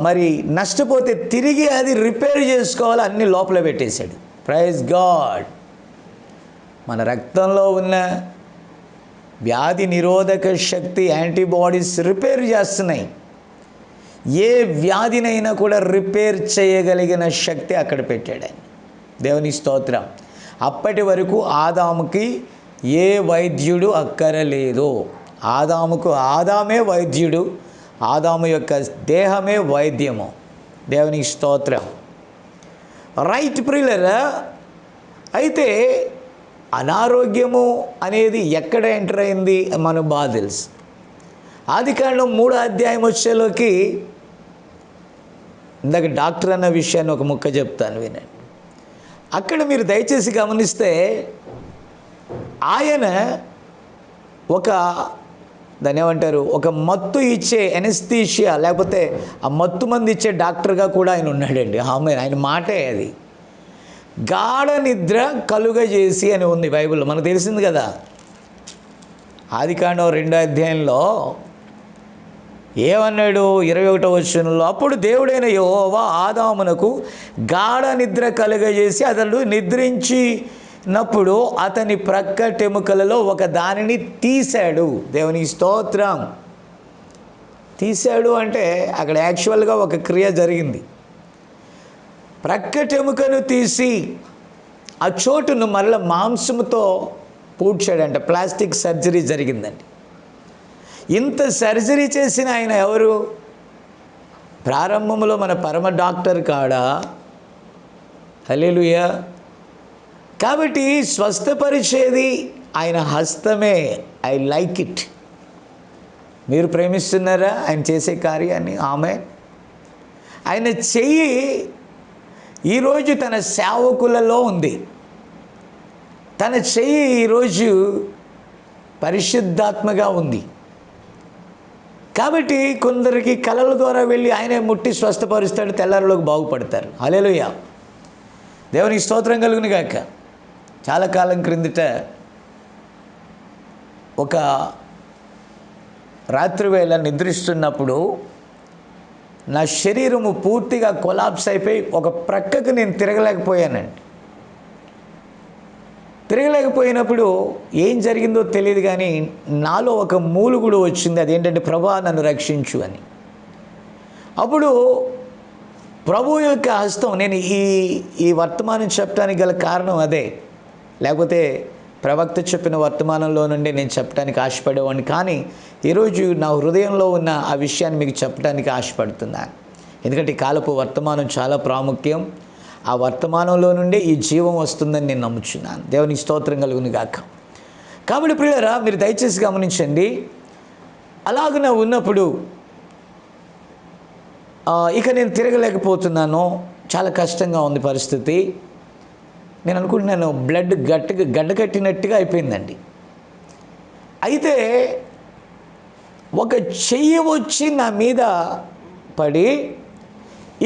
మరి నష్టపోతే తిరిగి అది రిపేర్ చేసుకోవాలో అన్నీ లోపల పెట్టేశాడు. Praise God. మన రక్తంలో ఉన్న వ్యాధి నిరోధక శక్తి, యాంటీబాడీస్ రిపేర్ చేస్తున్నాయి. ఏ వ్యాధినైనా కూడా రిపేర్ చేయగలిగిన శక్తి అక్కడ పెట్టాడు ఆయన. దేవుని స్తోత్రం. అప్పటి వరకు ఆదాముకి ఏ వైద్యుడు అక్కరలేదు. ఆదామే వైద్యుడు, ఆదాము యొక్క దేహమే వైద్యము. దేవుని స్తోత్రం. రైట్ ప్రియులరా. అయితే అనారోగ్యము అనేది ఎక్కడ ఎంటర్ అయింది మనకు బాగా తెలుసు. ఆదికాండం 3వ అధ్యాయం వచ్చేలోకి, ఇందాక డాక్టర్ అన్న విషయాన్ని ఒక ముక్క చెప్తాను వినండి. అక్కడ మీరు దయచేసి గమనిస్తే, ఆయన దాన్ని ఏమంటారు, ఒక మత్తు ఇచ్చే ఎనస్థీషియా, లేకపోతే ఆ మత్తు మంది ఇచ్చే డాక్టర్గా కూడా ఆయన ఉన్నాడండి. ఆయన మాటే అది. గాఢ నిద్ర కలుగజేసి అని ఉంది బైబిల్లో, మనకు తెలిసింది కదా. ఆదికాండం 2వ అధ్యాయంలో ఏమన్నాడు? 21వ వచనంలో, అప్పుడు దేవుడైన యెహోవా ఆదామునకు గాఢ నిద్ర కలుగజేసి అతడు నిద్రించినప్పుడు అతని ప్రక్కటెముకలలో ఒక దానిని తీశాడు. దేవుని స్తోత్రం. తీశాడు అంటే అక్కడ యాక్చువల్గా ఒక క్రియ జరిగింది. ప్రక్కటెముకను తీసి ఆ చోటును మరల మాంసముతో పూడ్చాడంట. ప్లాస్టిక్ సర్జరీ జరిగిందండి. ఇంత సర్జరీ చేసిన ఆయన ఎవరు? ప్రారంభంలో మన పరమ డాక్టర్ కాడా? హల్లెలూయా. కాబట్టి స్వస్థపరిచేది ఆయన హస్తమే. I like it. మీరు ప్రేమిస్తున్నారా ఆయన చేసే కార్యాన్ని? ఆమేన్. ఆయన చెయ్యి ఈరోజు తన సేవకులలో ఉంది. తన చెయ్యి ఈరోజు పరిశుద్ధాత్మగా ఉంది. కాబట్టి కొందరికి కళల ద్వారా వెళ్ళి ఆయనే ముట్టి స్వస్థపరుస్తాడు, తెల్లారిలోకి బాగుపడతారు. హల్లెలూయా. దేవునికి స్తోత్రం కలుగును గాక. చాలా కాలం క్రిందట ఒక రాత్రివేళ నిద్రిస్తున్నప్పుడు నా శరీరము పూర్తిగా కొలాప్స్ అయిపోయి ఒక ప్రక్కకు నేను తిరగలేకపోయానండి. తిరగలేకపోయినప్పుడు ఏం జరిగిందో తెలియదు, కానీ నాలో ఒక మూలుగుడు వచ్చింది. అదేంటంటే, ప్రభువా నన్ను రక్షించు అని. అప్పుడు ప్రభు యొక్క హస్తం, నేను ఈ వర్తమానం చెప్పడానికి గల కారణం అదే. లేకపోతే ప్రవక్త చెప్పిన వర్తమానంలో నుండి నేను చెప్పడానికి ఆశపడేవాడిని, కానీ ఈరోజు నా హృదయంలో ఉన్న ఆ విషయాన్ని మీకు చెప్పడానికి ఆశపడుతున్నాను. ఎందుకంటే ఈ కాలపు వర్తమానం చాలా ప్రాముఖ్యం. ఆ వర్తమానంలో నుండే ఈ జీవం వస్తుందని నేను నమ్ముచున్నాను. దేవునికి స్తోత్రం కలుగును గాక. కాబట్టి ప్రియులారా, మీరు దయచేసి గమనించండి. అలాగ ఉన్నప్పుడు ఇక నేను తిరగలేకపోతున్నాను, చాలా కష్టంగా ఉంది పరిస్థితి. నేను అనుకుంటున్నాను బ్లడ్ గడ్డకట్టినట్టుగా అయిపోయిందండి. అయితే ఒక చెయ్యి వచ్చి నా మీద పడి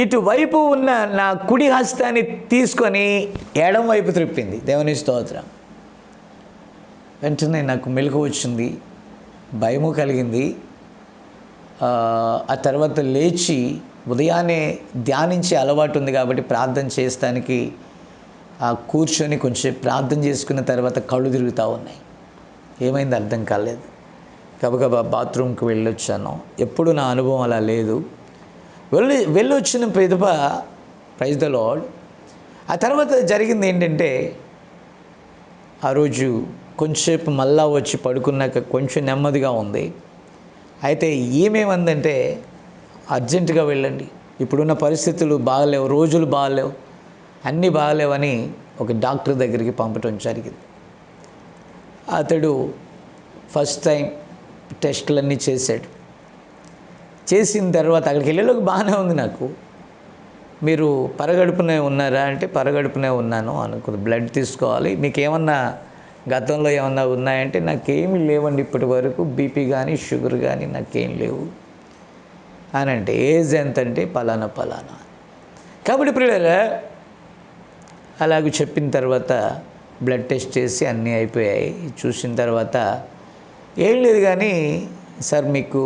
ఇటువైపు ఉన్న నా కుడి హస్తాన్ని తీసుకొని ఎడం వైపు త్రిప్పింది. దేవుని స్తోత్రం. వెంటనే నాకు మెలకువ వచ్చింది, భయము కలిగింది. ఆ తర్వాత లేచి ఉదయాన్నే ధ్యానించే అలవాటు ఉంది కాబట్టి ప్రార్థన చేయడానికి కూర్చొని కొంచెం ప్రార్థన చేసుకున్న తర్వాత కళ్ళు తిరుగుతూ ఉన్నాయి. ఏమైంది అర్థం కాలేదు. గబగబా బాత్రూమ్కి వెళ్ళొచ్చాను. ఎప్పుడు నా అనుభవం అలా లేదు. వెళ్ళొచ్చిన పిదప ప్రైజ్ ద లార్డ్. ఆ తర్వాత జరిగింది ఏంటంటే, ఆ రోజు కొంచెంసేపు మళ్ళా వచ్చి పడుకున్నాక కొంచెం నెమ్మదిగా ఉంది. అయితే ఏమేమందంటే, అర్జెంటుగా వెళ్ళండి, ఇప్పుడున్న పరిస్థితులు బాగలేవు, రోజులు బాగలేవు, అన్నీ బాగలేవని ఒక డాక్టర్ దగ్గరికి పంపటం జరిగింది. అతడు ఫస్ట్ టైం టెస్టులన్నీ చేశాడు. చేసిన తర్వాత అక్కడికి వెళ్ళేలోకి బాగానే ఉంది నాకు. మీరు పరగడుపునే ఉన్నారా అంటే, పరగడుపునే ఉన్నాను అనుకుంది. బ్లడ్ తీసుకోవాలి, మీకు ఏమన్నా గతంలో ఏమన్నా ఉన్నాయంటే, నాకేమీ లేవండి ఇప్పటి వరకు, బీపీ కానీ షుగర్ కానీ నాకేం లేవు అని. అంటే ఏజ్ ఎంత అంటే పలానా. కాబట్టి ప్రియులారా, అలాగ చెప్పిన తర్వాత బ్లడ్ టెస్ట్ చేసి అన్నీ అయిపోయాయి. చూసిన తర్వాత ఏం లేదు కానీ, సార్ మీకు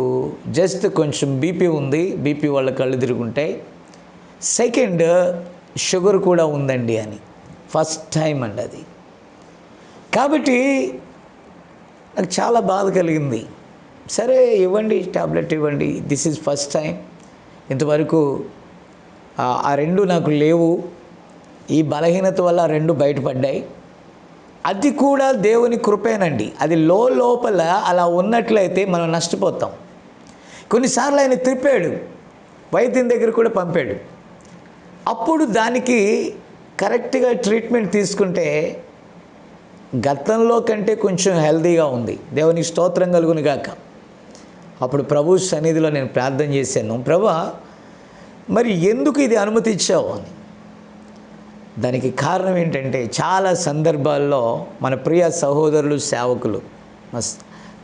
జస్ట్ కొంచెం బీపీ ఉంది, బీపీ వల్ల కళ్ళు తిరుగుంటాయి, సెకండ్ షుగర్ కూడా ఉందండి అని. ఫస్ట్ టైం అండి అది. కాబట్టి నాకు చాలా బాధ కలిగింది. సరే ఇవ్వండి, టాబ్లెట్ ఇవ్వండి, దిస్ ఈజ్ ఫస్ట్ టైం, ఇంతవరకు ఆ రెండు నాకు లేవు, ఈ బలహీనత వల్ల ఆ రెండు బయటపడ్డాయి. అది కూడా దేవుని కృపేనండి. అది లోపల అలా ఉన్నట్లయితే మనం నష్టపోతాం. కొన్నిసార్లు ఆయన త్రిప్పాడు, వైద్యం దగ్గర కూడా పంపాడు. అప్పుడు దానికి కరెక్ట్గా ట్రీట్మెంట్ తీసుకుంటే గతంలో కంటే కొంచెం హెల్తీగా ఉంది. దేవునికి స్తోత్రం కలుగును గాక. అప్పుడు ప్రభు సన్నిధిలో నేను ప్రార్థన చేశాను, ప్రభువా మరి ఎందుకు ఇది అనుమతి ఇచ్చావు అని. దానికి కారణం ఏంటంటే, చాలా సందర్భాల్లో మన ప్రియ సహోదరులు సేవకులు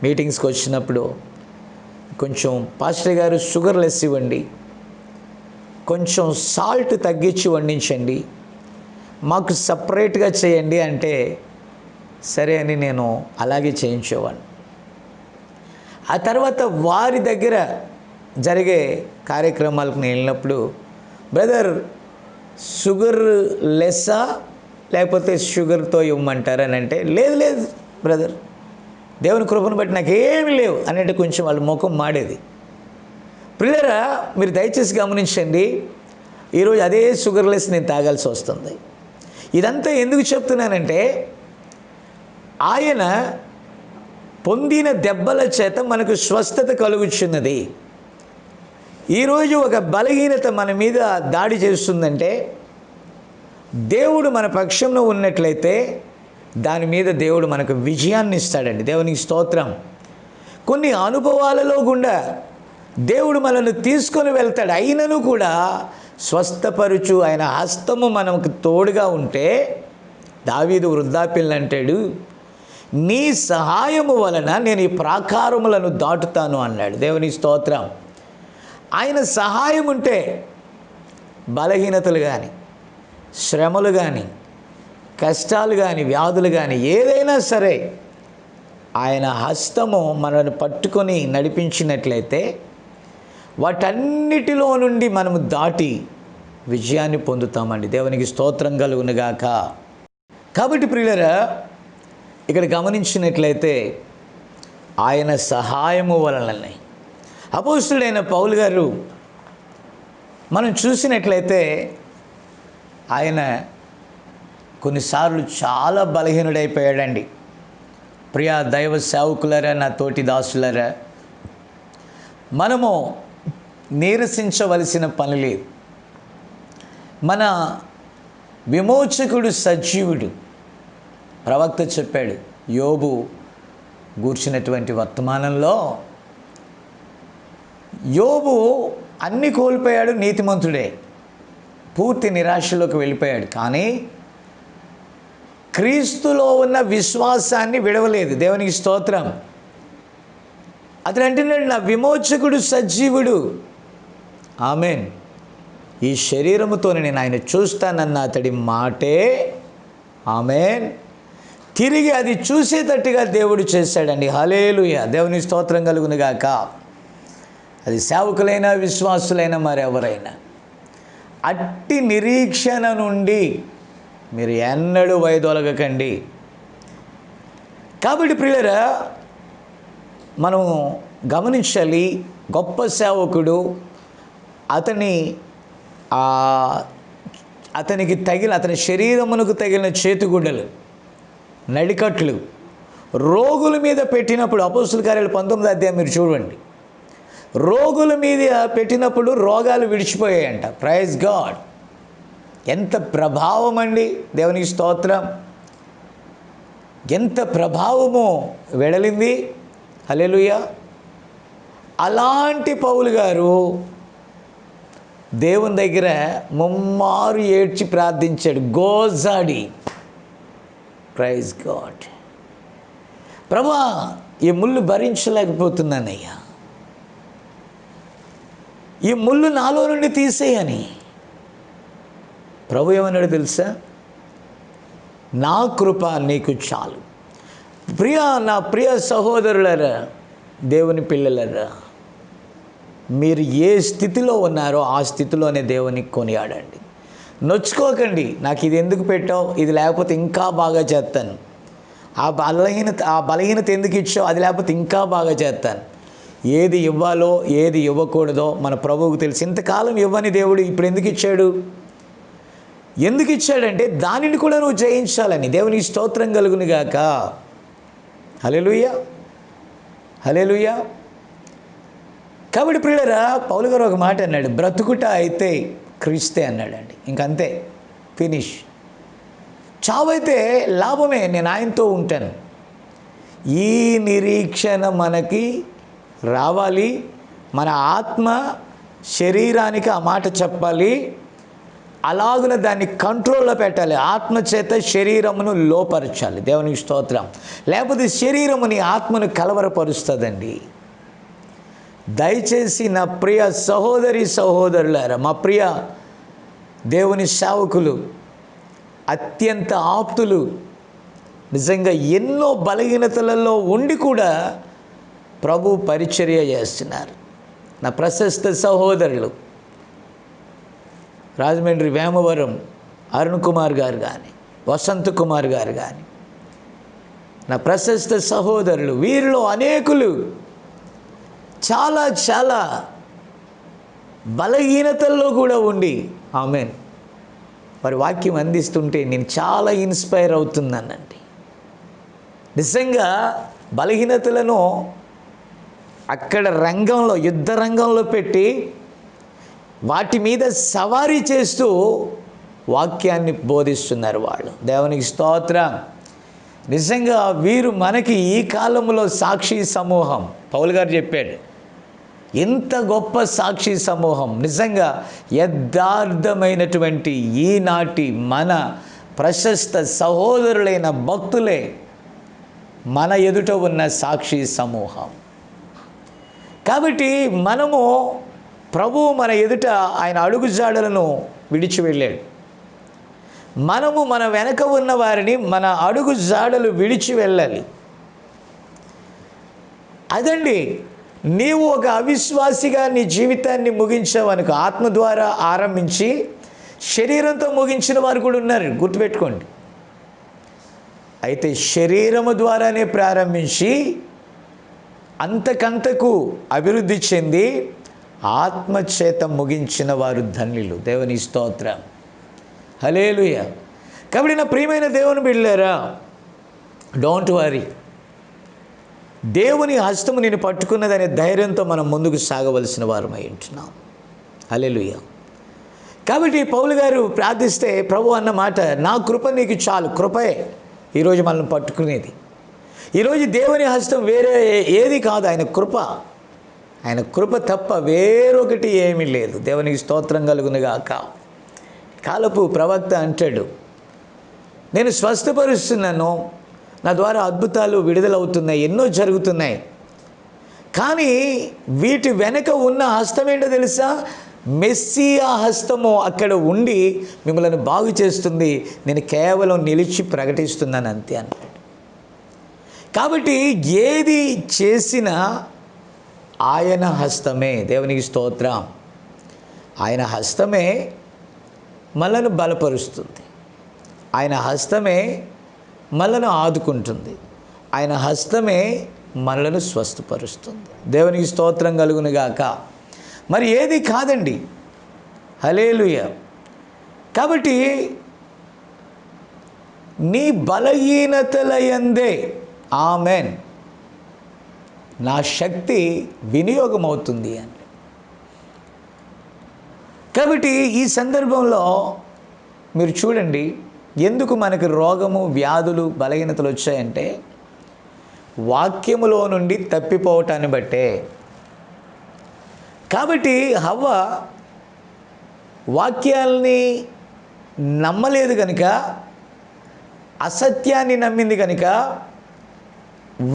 మీటింగ్స్కి వచ్చినప్పుడు, కొంచెం పాస్టర్ గారు షుగర్ లెస్ ఇవ్వండి, కొంచెం సాల్ట్ తగ్గించి వండించండి, మాకు సపరేట్గా చేయండి అంటే సరే అని నేను అలాగే చేయించేవాడిని. ఆ తర్వాత వారి దగ్గర జరిగే కార్యక్రమాలకు నేను వెళ్ళినప్పుడు, బ్రదర్ షుగర్ లెస్సా లేకపోతే షుగర్తో ఇవ్వమంటారని అంటే, లేదు బ్రదర్, దేవుని కృపను బట్టి నాకేమీ లేవు అంటే కొంచెం వాళ్ళ ముఖం మాడేది. ప్రియులారా, మీరు దయచేసి గమనించండి, ఈరోజు అదే షుగర్ లెస్ నేను తాగాల్సి వస్తుంది. ఇదంతా ఎందుకు చెప్తున్నానంటే, ఆయన పొందిన దెబ్బల చేత మనకు స్వస్థత కలుగుచున్నది. ఈరోజు ఒక బలహీనత మన మీద దాడి చేస్తుందంటే, దేవుడు మన పక్షంలో ఉన్నట్లయితే దాని మీద దేవుడు మనకు విజయాన్ని ఇస్తాడండి. దేవునికి స్తోత్రం. కొన్ని అనుభవాలలో గుండా దేవుడు మనల్ని తీసుకొని వెళ్తాడు. అయినను కూడా స్వస్థపరుచు ఆయన హస్తము మనకు తోడుగా ఉంటే, దావీదు వృద్ధాప్యంలో అంటాడు, నీ సహాయము వలన నేను ఈ ప్రాకారములను దాటుతాను అన్నాడు. దేవునికి స్తోత్రం. ఆయన సహాయం ఉంటే బలహీనతలు కానీ, శ్రమలు కానీ, కష్టాలు కానీ, వ్యాధులు కానీ ఏదైనా సరే ఆయన హస్తము మనల్ని పట్టుకొని నడిపించినట్లయితే వాటన్నిటిలో నుండి మనము దాటి విజయాన్ని పొందుతామండి. దేవునికి స్తోత్రం కలుగునుగాక. కాబట్టి ప్రియులారా, ఇక్కడ గమనించినట్లయితే ఆయన సహాయము వలననే అపోస్తలుడైన పౌలు గారు మనం చూసినట్లయితే ఆయన కొన్నిసార్లు చాలా బలహీనుడైపోయాడండి. ప్రియా దైవ సేవకులరా, నా తోటి దాసులరా, మనము నీరసించవలసిన పని లేదు. మన విమోచకుడు సజీవుడు. ప్రవక్త చెప్పాడు యోబు గూర్చినటువంటి వర్తమానంలో, యోబు అన్ని కోల్పోయాడు, నీతిమంతుడే, పూర్తి నిరాశలోకి వెళ్ళిపోయాడు. కానీ క్రీస్తులో ఉన్న విశ్వాసాన్ని విడవలేదు. దేవునికి స్తోత్రం. అతను అంటున్నాడు, నా విమోచకుడు సజీవుడు. ఆమేన్. ఈ శరీరముతో నేను ఆయన చూస్తానన్న అతడి మాటే ఆమేన్ తిరిగి అది చూసేటట్టుగా దేవుడు చేశాడండి. హల్లెలూయా. దేవుని స్తోత్రం కలుగునుగాక. అది సేవకులైనా విశ్వాసులైనా మరెవరైనా అట్టి నిరీక్షణ నుండి మీరు ఎన్నడూ వైదొలగకండి. కాబట్టి ప్రియులారా, మనం గమనించాలి, గొప్ప సేవకుడు అతనికి అతని శరీరమునకు తగిలిన చేతిగుడ్డలు, నడికట్లు రోగుల మీద పెట్టినప్పుడు, అపోస్తలుల కార్యాలు 19వ అధ్యాయం మీరు చూడండి, రోగుల మీద పెట్టినప్పుడు రోగాలు విడిచిపోయాయంట. Praise God. ఎంత ప్రభావం అండి. దేవునికి స్తోత్రం. ఎంత ప్రభావము వెడలింది. హల్లెలూయా. అలాంటి పౌలు గారు దేవుని దగ్గర ముమ్మారు ఏడ్చి ప్రార్థించాడు, గోజాడి. Praise God. ప్రభువా, ఈ ముళ్ళు భరించలేకపోతున్నానయ్యా, ఈ ముళ్ళు నాలో నుండి తీసేయని. ప్రభు ఏమన్నాడు తెలుసా? నా కృప నీకు చాలు. నా ప్రియ సహోదరులరా, దేవుని పిల్లలరా, మీరు ఏ స్థితిలో ఉన్నారో ఆ స్థితిలోనే దేవుని కొనియాడండి. నొచ్చుకోకండి, నాకు ఇది ఎందుకు పెట్టావు, ఇది లేకపోతే ఇంకా బాగా చేస్తాను, ఆ బలహీనత ఎందుకు ఇచ్చావు, అది లేకపోతే ఇంకా బాగా చేస్తాను. ఏది ఇవ్వాలో ఏది ఇవ్వకూడదో మన ప్రభువుకు తెలుసు. ఇంతకాలం ఇవ్వని దేవుడు ఇప్పుడు ఎందుకు ఇచ్చాడు? ఎందుకు ఇచ్చాడంటే దానిని కూడా నువ్వు జయించాలని. దేవునికి స్తోత్రం కలుగునుగాక. హల్లెలూయా, హల్లెలూయా. కాబట్టి ప్రియులారా, పౌలు గారు ఒక మాట అన్నాడు, బ్రతుకుట అయితే క్రీస్తే అన్నాడండి. ఇంకంతే, ఫినిష్. చావైతే లాభమే, నేను ఆయనతో ఉంటాను. ఈ నిరీక్షణ మనకి రావాలి. మన ఆత్మ శరీరానికి ఆ మాట చెప్పాలి. అలాగున దాన్ని కంట్రోల్లో పెట్టాలి. ఆత్మ చేత శరీరమును లోపరచాలి. దేవునికి స్తోత్రం. లేకపోతే శరీరముని ఆత్మను కలవరపరుస్తుందండి. దయచేసి నా ప్రియ సహోదరి సహోదరులారా, మా ప్రియ దేవుని సేవకులు, అత్యంత ఆప్తులు, నిజంగా ఎన్నో బలహీనతలలో ఉండి కూడా ప్రభు పరిచర్య చేస్తున్నారు. నా ప్రశస్త సహోదరులు రాజమండ్రి వేమవరం అరుణ్ కుమార్ గారు కానీ, వసంత్ కుమార్ గారు కానీ, నా ప్రశస్త సహోదరులు, వీరిలో అనేకులు చాలా చాలా బలహీనతల్లో కూడా ఉండి ఆమేన్ వారి వాక్యం అందిస్తుంటే నేను చాలా ఇన్స్పైర్ అవుతున్నానండి. నిజంగా బలహీనతలను అక్కడ రంగంలో, యుద్ధ రంగంలో పెట్టి వాటి మీద సవారీ చేస్తూ వాక్యాన్ని బోధిస్తున్నారు వాళ్ళు. దేవునికి స్తోత్రం. నిజంగా వీరు మనకి ఈ కాలంలో సాక్షి సమూహం. పౌలు గారు చెప్పాడు, ఎంత గొప్ప సాక్షి సమూహం. నిజంగా యథార్థమైనటువంటి ఈనాటి మన ప్రశస్త సహోదరులైన భక్తులే మన ఎదుట ఉన్న సాక్షి సమూహం. కాబట్టి మనము, ప్రభువు మన ఎదుట ఆయన అడుగుజాడలను విడిచి వెళ్ళాడు. మనము మన వెనక ఉన్న వారిని మన అడుగు జాడలు విడిచి వెళ్ళాలి. అదండి, నీవు ఒక అవిశ్వాసిగా నీ జీవితాన్ని ముగించావనుకో, ఆత్మ ద్వారా ఆరంభించి శరీరంతో ముగించిన వారు కూడా ఉన్నారు, గుర్తుపెట్టుకోండి. అయితే శరీరము ద్వారానే ప్రారంభించి అంతకంతకు అభివృద్ధి చెంది ఆత్మచేత ముగించిన వారు ధన్యులు. దేవుని స్తోత్రం, హల్లెలూయా. కాబట్టి నా ప్రియమైన దేవుని బిడ్డలారా, డోంట్ వరీ, దేవుని హస్తము నేను పట్టుకున్నదనే ధైర్యంతో మనం ముందుకు సాగవలసిన వారమై ఉంటున్నాం. హల్లెలూయా. కాబట్టి పౌలు గారు ప్రార్థిస్తే ప్రభు అన్న మాట, నా కృప నీకు చాలు. కృపే ఈరోజు మనల్ని పట్టుకునేది. ఈరోజు దేవుని హస్తం వేరే ఏది కాదు, ఆయన కృప. ఆయన కృప తప్ప వేరొకటి ఏమీ లేదు. దేవునికి స్తోత్రం కలుగునుగాక. కాలపు ప్రవక్త అంటాడు, నేను స్వస్థపరుస్తున్నాను, నా ద్వారా అద్భుతాలు విడుదలవుతున్నాయి, ఎన్నో జరుగుతున్నాయి, కానీ వీటి వెనక ఉన్న హస్తం ఏంటో తెలుసా? మెస్సియా హస్తము అక్కడ ఉండి మిమ్మల్ని బాగు చేస్తుంది, నేను కేవలం నిలిచి ప్రకటిస్తున్నాను అంతే అన్నాడు. కాబట్టి ఏది చేసినా ఆయన హస్తమే. దేవునికి స్తోత్రం. ఆయన హస్తమే మనల్ని బలపరుస్తుంది, ఆయన హస్తమే మనల్ని ఆదుకుంటుంది, ఆయన హస్తమే మనలను స్వస్థపరుస్తుంది. దేవునికి స్తోత్రం కలుగునుగాక. మరి ఏది కాదండి. హల్లెలూయా. కాబట్టి నీ బలహీనతల యందే ఆమెన్ నా శక్తి వినియోగమవుతుంది అని. కాబట్టి ఈ సందర్భంలో మీరు చూడండి, ఎందుకు మనకు రోగము, వ్యాధులు, బలహీనతలు వచ్చాయంటే వాక్యములో నుండి తప్పిపోవటాన్ని బట్టే. కాబట్టి హవ్వ వాక్యాల్ని నమ్మలేదు కనుక, అసత్యాన్ని నమ్మింది కనుక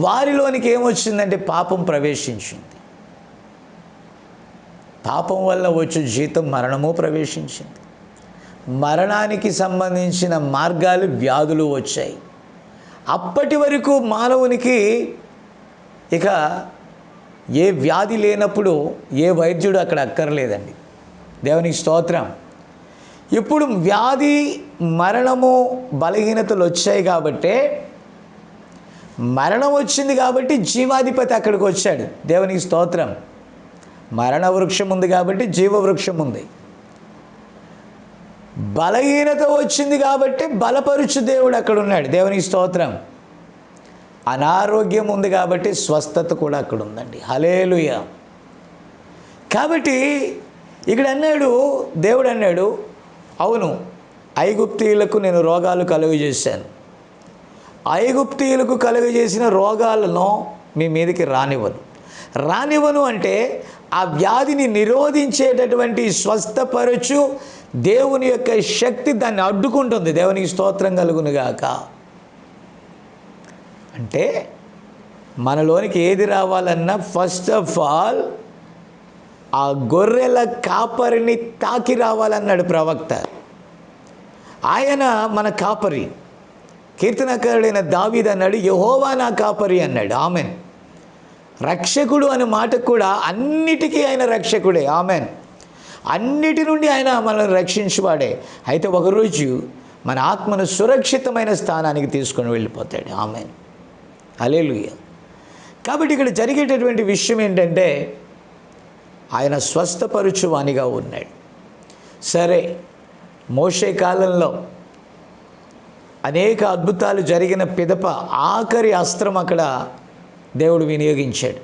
వారిలోనికి ఏమొచ్చిందంటే పాపం ప్రవేశించింది. పాపం వల్ల వచ్చే జీతం మరణము ప్రవేశించింది. మరణానికి సంబంధించిన మార్గాలు, వ్యాధులు వచ్చాయి. అప్పటి వరకు మానవునికి ఇక ఏ వ్యాధి లేనప్పుడు ఏ వైద్యుడు అక్కడ అక్కర్లేదండి. దేవునికి స్తోత్రం. ఇప్పుడు వ్యాధి, మరణము, బలహీనతలు వచ్చాయి కాబట్టే, మరణం వచ్చింది కాబట్టి జీవాధిపతి అక్కడికి వచ్చాడు. దేవునికి స్తోత్రం. మరణ వృక్షం ఉంది కాబట్టి జీవవృక్షం ఉంది. బలహీనత వచ్చింది కాబట్టి బలపరుచు దేవుడు అక్కడ ఉన్నాడు. దేవునికి స్తోత్రం. అనారోగ్యం ఉంది కాబట్టి స్వస్థత కూడా అక్కడ ఉందండి. హల్లెలూయా. కాబట్టి ఇక్కడ అన్నాడు, దేవుడు అన్నాడు, అవును, ఐగుప్తీయులకు నేను రోగాలు కలుగజేశాను, ఐగుప్తీయులకు కలుగజేసిన రోగాలను మీ మీదకి రానివ్వను అంటే ఆ వ్యాధిని నిరోధించేటటువంటి స్వస్థపరచు దేవుని యొక్క శక్తి దాన్ని అడ్డుకుంటుంది. దేవునికి స్తోత్రం కలుగునుగాక. అంటే మనలోనికి ఏది రావాలన్నా ఫస్ట్ ఆఫ్ ఆల్ ఆ గొర్రెల కాపరిని తాకి రావాలన్నాడు ప్రవక్త. ఆయన మన కాపరి. కీర్తనకారుడైన దావీదు అన్నాడు, యెహోవా నా కాపరి అన్నాడు. ఆమెన్. రక్షకుడు అనే మాట కూడా అన్నిటికీ ఆయన రక్షకుడే. ఆమెన్. అన్నిటి నుండి ఆయన మనల్ని రక్షించువాడే. అయితే ఒకరోజు మన ఆత్మను సురక్షితమైన స్థానానికి తీసుకొని వెళ్ళిపోతాడు. ఆమెన్. హల్లెలూయా. కాబట్టి ఇక్కడ జరిగేటటువంటి విషయం ఏంటంటే ఆయన స్వస్థపరుచువానిగా ఉన్నాడు. సరే, మోషే కాలంలో అనేక అద్భుతాలు జరిగిన పిదప ఆఖరి అస్త్రం అక్కడ దేవుడు వినియోగించాడు.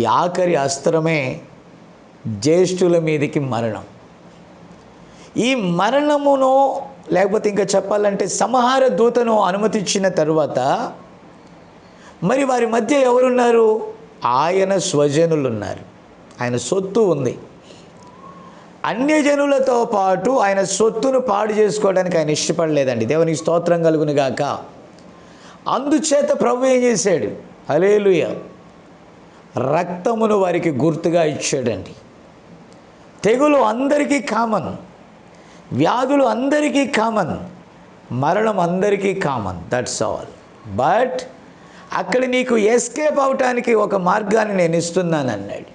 ఈ ఆఖరి అస్త్రమే జ్యేష్ఠుల మీదకి మరణం. ఈ మరణమును, లేకపోతే ఇంకా చెప్పాలంటే సంహార దూతను అనుమతించిన తరువాత మరి వారి మధ్య ఎవరున్నారు? ఆయన స్వజనులు ఉన్నారు. ఆయన సొత్తు ఉంది. అన్యజనులతో పాటు ఆయన సొత్తును పాడు చేసుకోవడానికి ఆయన ఇష్టపడలేదండి. దేవునికి స్తోత్రం కలుగునుగాక. అందుచేత ప్రభు ఏం చేశాడు? హల్లెలూయా. రక్తమును వారికి గుర్తుగా ఇచ్చాడండి. తెగులు అందరికీ కామన్, వ్యాధులు అందరికీ కామన్, మరణం అందరికీ కామన్. That's all. బట్ అక్కడ నీకు ఎస్కేప్ అవటానికి ఒక మార్గాన్ని నేను ఇస్తున్నాను అన్నాడు.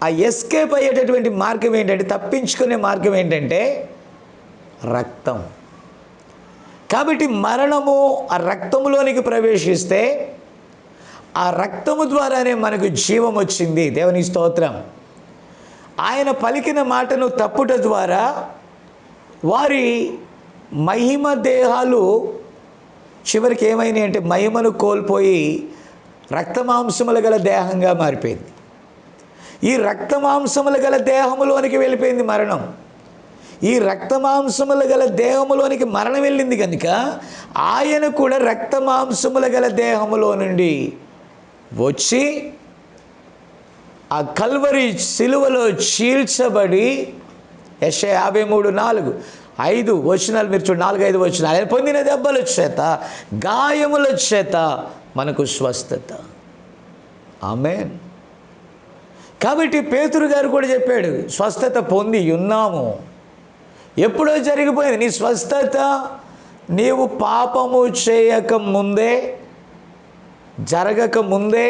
ఆ ఎస్కేప్ అయ్యేటటువంటి మార్గం ఏంటంటే, తప్పించుకునే మార్గం ఏంటంటే రక్తం. కాబట్టి మరణము ఆ రక్తములోనికి ప్రవేశిస్తే ఆ రక్తము ద్వారానే మనకు జీవం వచ్చింది. దేవుని స్తోత్రం. ఆయన పలికిన మాటను తప్పుట ద్వారా వారి మహిమ దేహాలు చివరికి ఏమైనాయి అంటే మహిమను కోల్పోయి రక్తమాంసములు గల దేహంగా మారిపోయింది. ఈ రక్తమాంసములు గల దేహములోనికి వెళ్ళిపోయింది మరణం. ఈ రక్తమాంసములు గల దేహములోనికి మరణం వెళ్ళింది కనుక ఆయన కూడా రక్తమాంసములు గల దేహములో నుండి వచ్చి ఆ కల్వరి సిలువలో చీల్చబడి యెషయా 53:4 5 వచనాలు మీరు చూడండి, 4-5 వచనాలు. ఆయన పొందిన దెబ్బల చేత గాయముల చేత మనకు స్వస్థత. ఆమేన్. కాబట్టి పేతురు గారు కూడా చెప్పాడు, స్వస్థత పొంది ఉన్నాము. ఎప్పుడో జరిగిపోయింది నీ స్వస్థత. నీవు పాపము చేయక ముందే, జరగక ముందే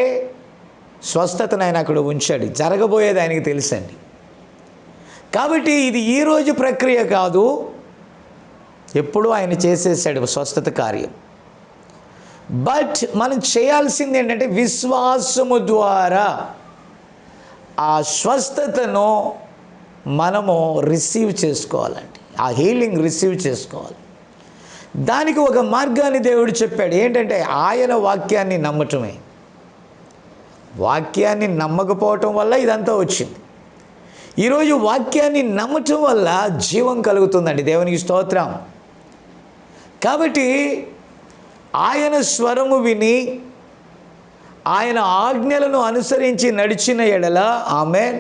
స్వస్థతను ఆయన అక్కడ ఉంచాడు. జరగబోయేది ఆయనకి తెలుసండి. కాబట్టి ఇది ఈరోజు ప్రక్రియ కాదు, ఎప్పుడూ ఆయన చేసేసాడు స్వస్థత కార్యం. బట్ మనం చేయాల్సింది ఏంటంటే విశ్వాసము ద్వారా ఆ స్వస్థతను మనము రిసీవ్ చేసుకోవాలండి. ఆ హీలింగ్ రిసీవ్ చేసుకోవాలి. దానికి ఒక మార్గాన్ని దేవుడు చెప్పాడు. ఏంటంటే ఆయన వాక్యాన్ని నమ్మటమే. వాక్యాన్ని నమ్మకపోవటం వల్ల ఇదంతా వచ్చింది. ఈరోజు వాక్యాన్ని నమ్మటం వల్ల జీవం కలుగుతుందండి. దేవునికి స్తోత్రం. కాబట్టి ఆయన స్వరము విని ఆయన ఆజ్ఞలను అనుసరించి నడిచిన ఎడల ఆమేన్,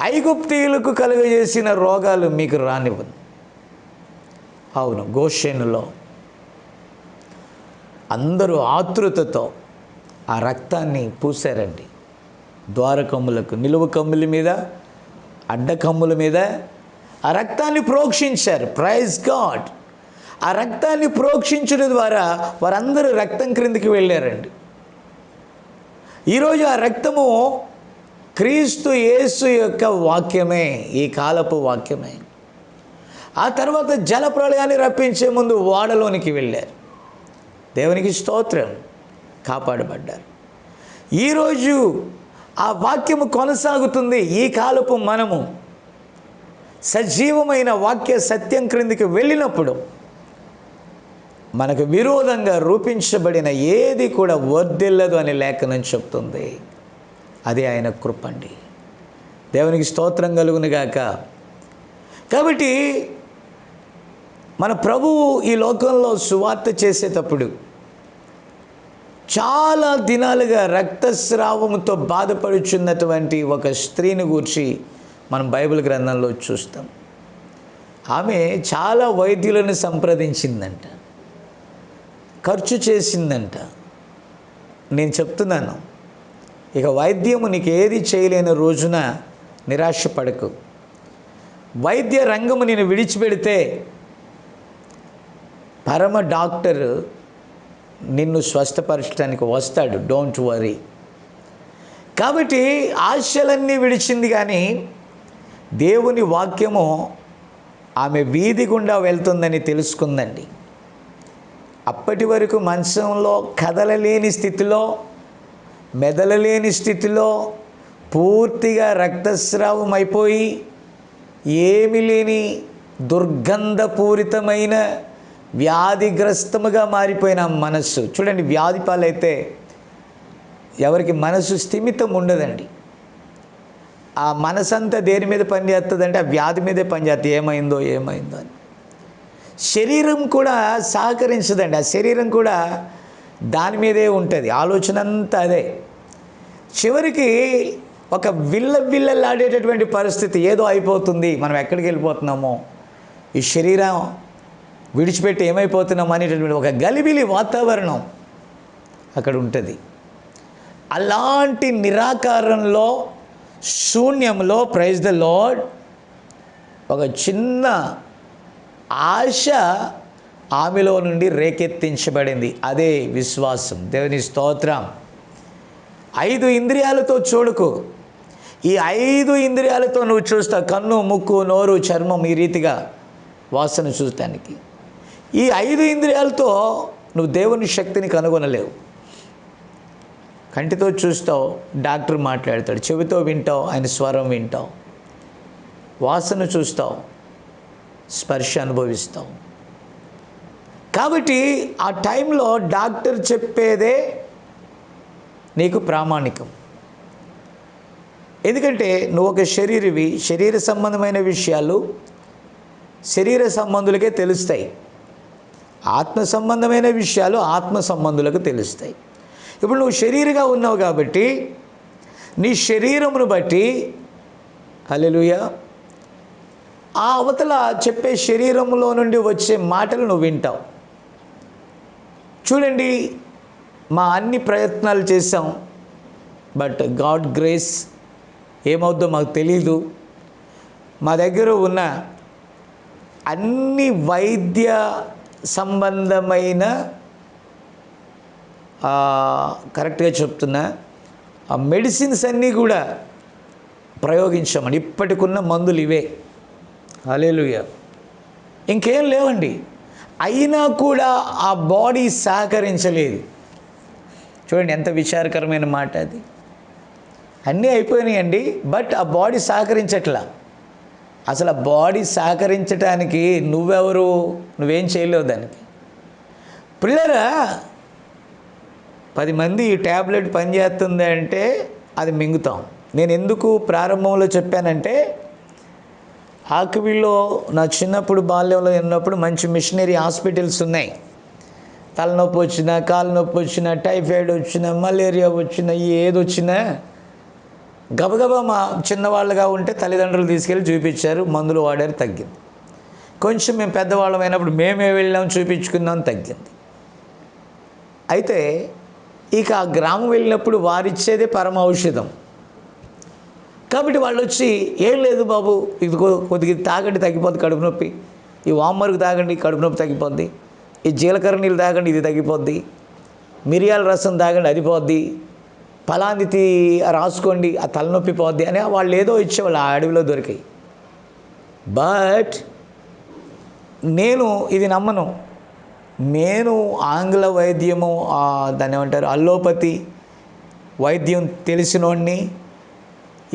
ఐగుప్తీయులకు కలుగజేసిన రోగాలు మీకు రానివ్వదు. అవును, గోషెనులో అందరూ ఆతృతతో ఆ రక్తాన్ని పూసారండి. ద్వారకమ్ములకు, నిలువ కమ్ముల మీద, అడ్డకమ్ముల మీద ఆ రక్తాన్ని ప్రోక్షించారు. Praise God. ఆ రక్తాన్ని ప్రోక్షించడం ద్వారా వారందరూ రక్తం క్రిందికి వెళ్ళారండి. ఈరోజు ఆ రక్తము క్రీస్తు యేసు యొక్క వాక్యమే, ఈ కాలపు వాక్యమే. ఆ తర్వాత జల ప్రళయాన్ని రప్పించే ముందు ఓడలోనికి వెళ్ళారు. దేవునికి స్తోత్రం. కాపాడబడ్డారు. ఈరోజు ఆ వాక్యము కొనసాగుతుంది. ఈ కాలపు మనము సజీవమైన వాక్య సత్యం క్రిందికి వెళ్ళినప్పుడు మనకు విరోధంగా రూపించబడిన ఏది కూడా వర్ధిల్లదు అని లేఖనం చెప్తుంది. అది ఆయన కృపండి. దేవునికి స్తోత్రం కలుగునుగాక. కాబట్టి మన ప్రభువు ఈ లోకంలో సువార్త చేసేటప్పుడు చాలా దినాలుగా రక్తస్రావముతో బాధపడుచున్నటువంటి ఒక స్త్రీని గూర్చి మనం బైబిల్ గ్రంథంలో చూస్తాం. ఆమె చాలా వైద్యులను సంప్రదించిందంట, ఖర్చు చేసిందంట. నేను చెప్తున్నాను, ఇక వైద్యము నీకు ఏది చేయలేని రోజున నిరాశపడకు. వైద్య రంగము నేను విడిచిపెడితే పరమ డాక్టర్ నిన్ను స్వస్థపరచడానికి వస్తాడు. Don't worry. కాబట్టి ఆశలన్నీ విడిచింది, కానీ దేవుని వాక్యము ఆమె వీధి గుండా వెళ్తుందని తెలుసుకుందండి. అప్పటి వరకు మంచంలో కదలలేని స్థితిలో, మెదలలేని స్థితిలో, పూర్తిగా రక్తస్రావం అయిపోయి ఏమీ లేని దుర్గంధపూరితమైన వ్యాధిగ్రస్తముగా మారిపోయిన మనస్సు. చూడండి, వ్యాధి పాలైతే ఎవరికి మనసు స్థిమితం ఉండదండి. ఆ మనసంతా దేని మీద పనిచేస్తుందంటే ఆ వ్యాధి మీదే పనిచేస్తుంది. ఏమైందో అని. శరీరం కూడా సహకరించదండి. ఆ శరీరం కూడా దాని మీదే ఉంటుంది. ఆలోచన అంతా అదే. చివరికి ఒక విల్లలాడేటటువంటి పరిస్థితి, ఏదో అయిపోతుంది, మనం ఎక్కడికి వెళ్ళిపోతున్నామో, ఈ శరీరం విడిచిపెట్టి ఏమైపోతున్నాం అనేటటువంటి ఒక గలిబిలి వాతావరణం అక్కడ ఉంటుంది. అలాంటి నిరాకారంలో, శూన్యంలో, ప్రైజ్ ద లార్డ్, ఒక చిన్న ఆశ ఆమెలో నుండి రేకెత్తించబడింది. అదే విశ్వాసం. దేవుని స్తోత్రం. 5 ఇంద్రియాలతో చూడకు. ఈ 5 ఇంద్రియాలతో నువ్వు చూస్తావు. కన్ను, ముక్కు, నోరు, చర్మం, ఈ రీతిగా వాసన చూడటానికి. ఈ 5 ఇంద్రియాలతో నువ్వు దేవుని శక్తిని కనుగొనలేవు. కంటితో చూస్తావు, డాక్టర్ మాట్లాడతాడు. చెవితో వింటావు, ఆయన స్వరం వింటావు. వాసన చూస్తావు, స్పర్శ అనుభవిస్తావు. కాబట్టి ఆ టైంలో డాక్టర్ చెప్పేదే నీకు ప్రామాణికం. ఎందుకంటే నువ్వు ఒక శరీరవి. శరీర సంబంధమైన విషయాలు శరీర సంబంధులకే తెలుస్తాయి. ఆత్మ సంబంధమైన విషయాలు ఆత్మ సంబంధులకు తెలుస్తాయి. ఇప్పుడు నువ్వు శరీరంగా ఉన్నావు కాబట్టి నీ శరీరమును బట్టి హల్లెలూయా ఆ అవతల చెప్పే శరీరంలో నుండి వచ్చే మాటలు నువ్వు వింటావు. చూడండి, మా అన్ని ప్రయత్నాలు చేసాం, బట్ గాడ్ గ్రేస్ ఏమవుద్దో మాకు తెలీదు. మా దగ్గర ఉన్న అన్ని వైద్య సంబంధమైన కరెక్ట్గా చెప్తున్నా ఆ మెడిసిన్స్ అన్నీ కూడా ప్రయోగించామండి. ఇప్పటికున్న మందులు ఇవే. హల్లెలూయా. ఇంకేం లేవండి. అయినా కూడా ఆ బాడీ సహకరించలేదు. చూడండి ఎంత విచారకరమైన మాట అది. అన్నీ అయిపోయినాయండి, బట్ ఆ బాడీ సహకరించట్లా. అసలు ఆ బాడీ సహకరించడానికి నువ్వెవరు? నువ్వేం చేయలేవు దానికి. పిల్లరా 10 మంది ఈ ట్యాబ్లెట్ పనిచేస్తుంది అంటే అది మింగుతాం. నేను ఎందుకు ప్రారంభంలో చెప్పానంటే, ఆక్విల్లో నా చిన్నప్పుడు బాల్యంలో ఉన్నప్పుడు మంచి మిషనరీ హాస్పిటల్స్ ఉన్నాయి. తలనొప్పి వచ్చినా, కాలు నొప్పి వచ్చినా, టైఫాయిడ్ వచ్చినా, మలేరియా వచ్చినా, ఏది వచ్చినా గబగబా మా చిన్నవాళ్ళుగా ఉంటే తల్లిదండ్రులు తీసుకెళ్ళి చూపించారు, మందులు వాడారు, తగ్గింది. కొంచెం మేము పెద్దవాళ్ళం అయినప్పుడు మేమే వెళ్ళాం, చూపించుకున్నాం, తగ్గింది. అయితే ఇక ఆ గ్రామం వెళ్ళినప్పుడు వారిచ్చేదే పరమ ఔషధం. కాబట్టి వాళ్ళు వచ్చి, ఏం లేదు బాబు, ఇది కొద్దిగా తాగండి తగ్గిపోద్ది కడుపు నొప్పి, ఈ వామ్మరుకు తాగండి కడుపు నొప్పి తగ్గిపోద్ది, ఈ జీలకర్ర నీళ్ళు తాగండి ఇది తగ్గిపోద్ది, మిరియాల రసం తాగండి అది పోద్ది, ఫలాంది రాసుకోండి ఆ తలనొప్పి పోద్ది అని వాళ్ళు ఏదో ఇచ్చేవాళ్ళు ఆ అడవిలో దొరికాయి. బట్ నేను ఇది నమ్మను. నేను ఆంగ్ల వైద్యము, దాన్ని ఏమంటారు, అల్లోపతి వైద్యం తెలిసినోడిని.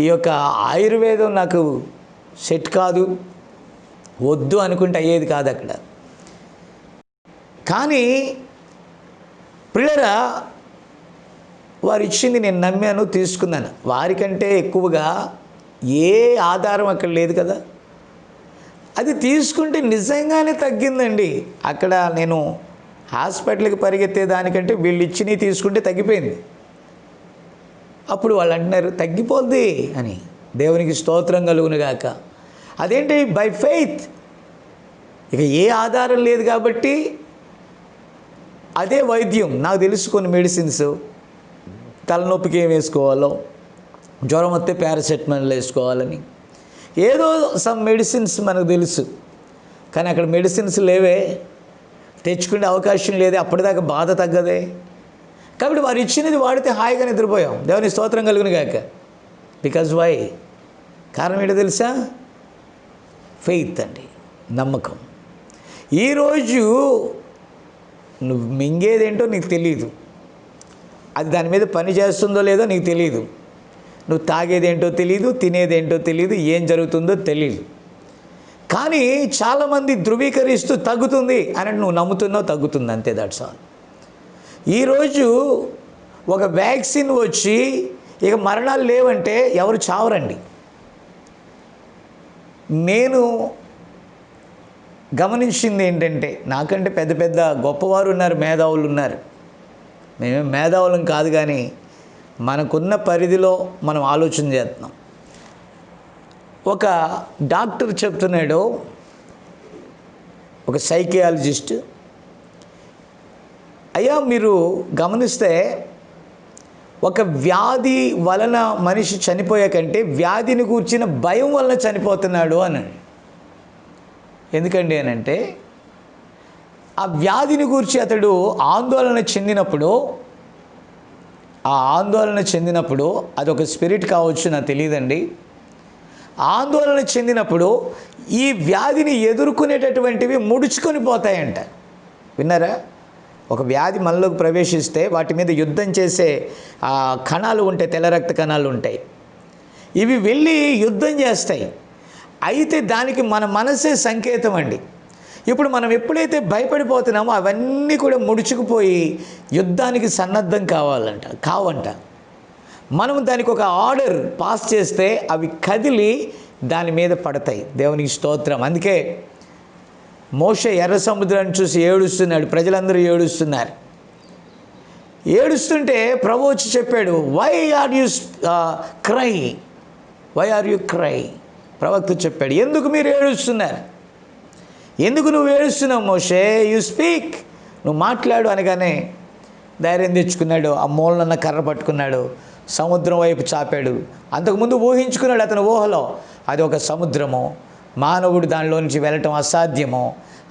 ఈ యొక్క ఆయుర్వేదం నాకు సెట్ కాదు, వద్దు అనుకుంటే అయ్యేది కాదు అక్కడ. కానీ పిల్లరా వారు ఇచ్చింది నేను నమ్మాను, తీసుకున్నాను. వారికంటే ఎక్కువగా ఏ ఆధారం అక్కడ లేదు కదా. అది తీసుకుంటే నిజంగానే తగ్గిందండి. అక్కడ నేను హాస్పిటల్కి పరిగెత్తే దానికంటే వీళ్ళు ఇచ్చినవి తీసుకుంటే తగ్గిపోయింది. అప్పుడు వాళ్ళు అంటున్నారు తగ్గిపోద్ది అని. దేవునికి స్తోత్రం కలుగునుగాక. అదేంటి? By faith. ఇక ఏ ఆధారం లేదు కాబట్టి అదే వైద్యం. నాకు తెలుసు కొన్ని మెడిసిన్స్, తలనొప్పికి ఏం వేసుకోవాలో, జ్వరం వస్తే పారాసెటమాల్ వేసుకోవాలని, ఏదో సమ్ మెడిసిన్స్ మనకు తెలుసు. కానీ అక్కడ మెడిసిన్స్ లేవే, తెచ్చుకునే అవకాశం లేదే, అప్పటిదాకా బాధ తగ్గదే. కాబట్టి వారు ఇచ్చినది వాడితే హాయిగా నిద్రపోయాం. దేవుని స్తోత్రం కలుగునుగాక. Because why? కారణం ఏంటో తెలుసా? ఫెయిత్ అండి, నమ్మకం. ఈరోజు నువ్వు మింగేదేంటో నీకు తెలియదు, అది దాని మీద పని చేస్తుందో లేదో నీకు తెలియదు, నువ్వు తాగేదేంటో తెలియదు, తినేదేంటో తెలియదు, ఏం జరుగుతుందో తెలియదు. కానీ చాలామంది ధృవీకరిస్తూ తగ్గుతుంది అని నువ్వు నమ్ముతున్నావు, తగ్గుతుంది, అంతే. That's all. ఈరోజు ఒక వ్యాక్సిన్ వచ్చి ఇక మరణాలు లేవంటే ఎవరు చావరండి. నేను గమనించింది ఏంటంటే, నాకంటే పెద్ద పెద్ద గొప్పవారు ఉన్నారు, మేధావులు ఉన్నారు. మేమేం మేధావులం కాదు, కానీ మనకున్న పరిధిలో మనం ఆలోచన చేస్తున్నాం. ఒక డాక్టర్ చెప్తున్నాడు, ఒక సైకియాలజిస్ట్, అయ్యా మీరు గమనిస్తే ఒక వ్యాధి వలన మనిషి చనిపోయే కంటే వ్యాధిని కూర్చిన భయం వలన చనిపోతున్నాడు అని. ఎందుకండి అని అంటే, ఆ వ్యాధిని గురించి అతడు ఆందోళన చెందినప్పుడు, అదొక స్పిరిట్ కావచ్చు, నాకు తెలియదండి. ఆందోళన చెందినప్పుడు ఈ వ్యాధిని ఎదుర్కొనేటటువంటివి ముడుచుకొని పోతాయంట. విన్నారా? ఒక వ్యాధి మనలోకి ప్రవేశిస్తే వాటి మీద యుద్ధం చేసే కణాలు ఉంటాయి, తెల్ల రక్త కణాలు ఉంటాయి. ఇవి వెళ్ళి యుద్ధం చేస్తాయి. అయితే దానికి మన మనసే సంకేతం అండి. ఇప్పుడు మనం ఎప్పుడైతే భయపడిపోతున్నామో అవన్నీ కూడా ముడుచుకుపోయి యుద్ధానికి సన్నద్ధం కావంట. మనం దానికి ఒక ఆర్డర్ పాస్ చేస్తే అవి కదిలి దాని మీద పడతాయి. దేవునికి స్తోత్రం. అందుకే మోషే ఎర్ర సముద్రాన్ని చూసి ఏడుస్తున్నాడు, ప్రజలందరూ ఏడుస్తున్నారు. ఏడుస్తుంటే ప్రభు వచ్చి చెప్పాడు, వై ఆర్ యు క్రై? ప్రవక్త చెప్పాడు, ఎందుకు మీరు ఏడుస్తున్నారు? ఎందుకు నువ్వు ఏడుస్తున్నావు మోషే? యు స్పీక్, నువ్వు మాట్లాడు అనగానే ధైర్యం తెచ్చుకున్నాడు. ఆ మూలనన్న కర్ర పట్టుకున్నాడు, సముద్రం వైపు చాపాడు. అంతకుముందు ఊహించుకున్నాడు అతని ఊహలో అది ఒక సముద్రము, మానవుడు దానిలో నుంచి వెళ్ళటం అసాధ్యము,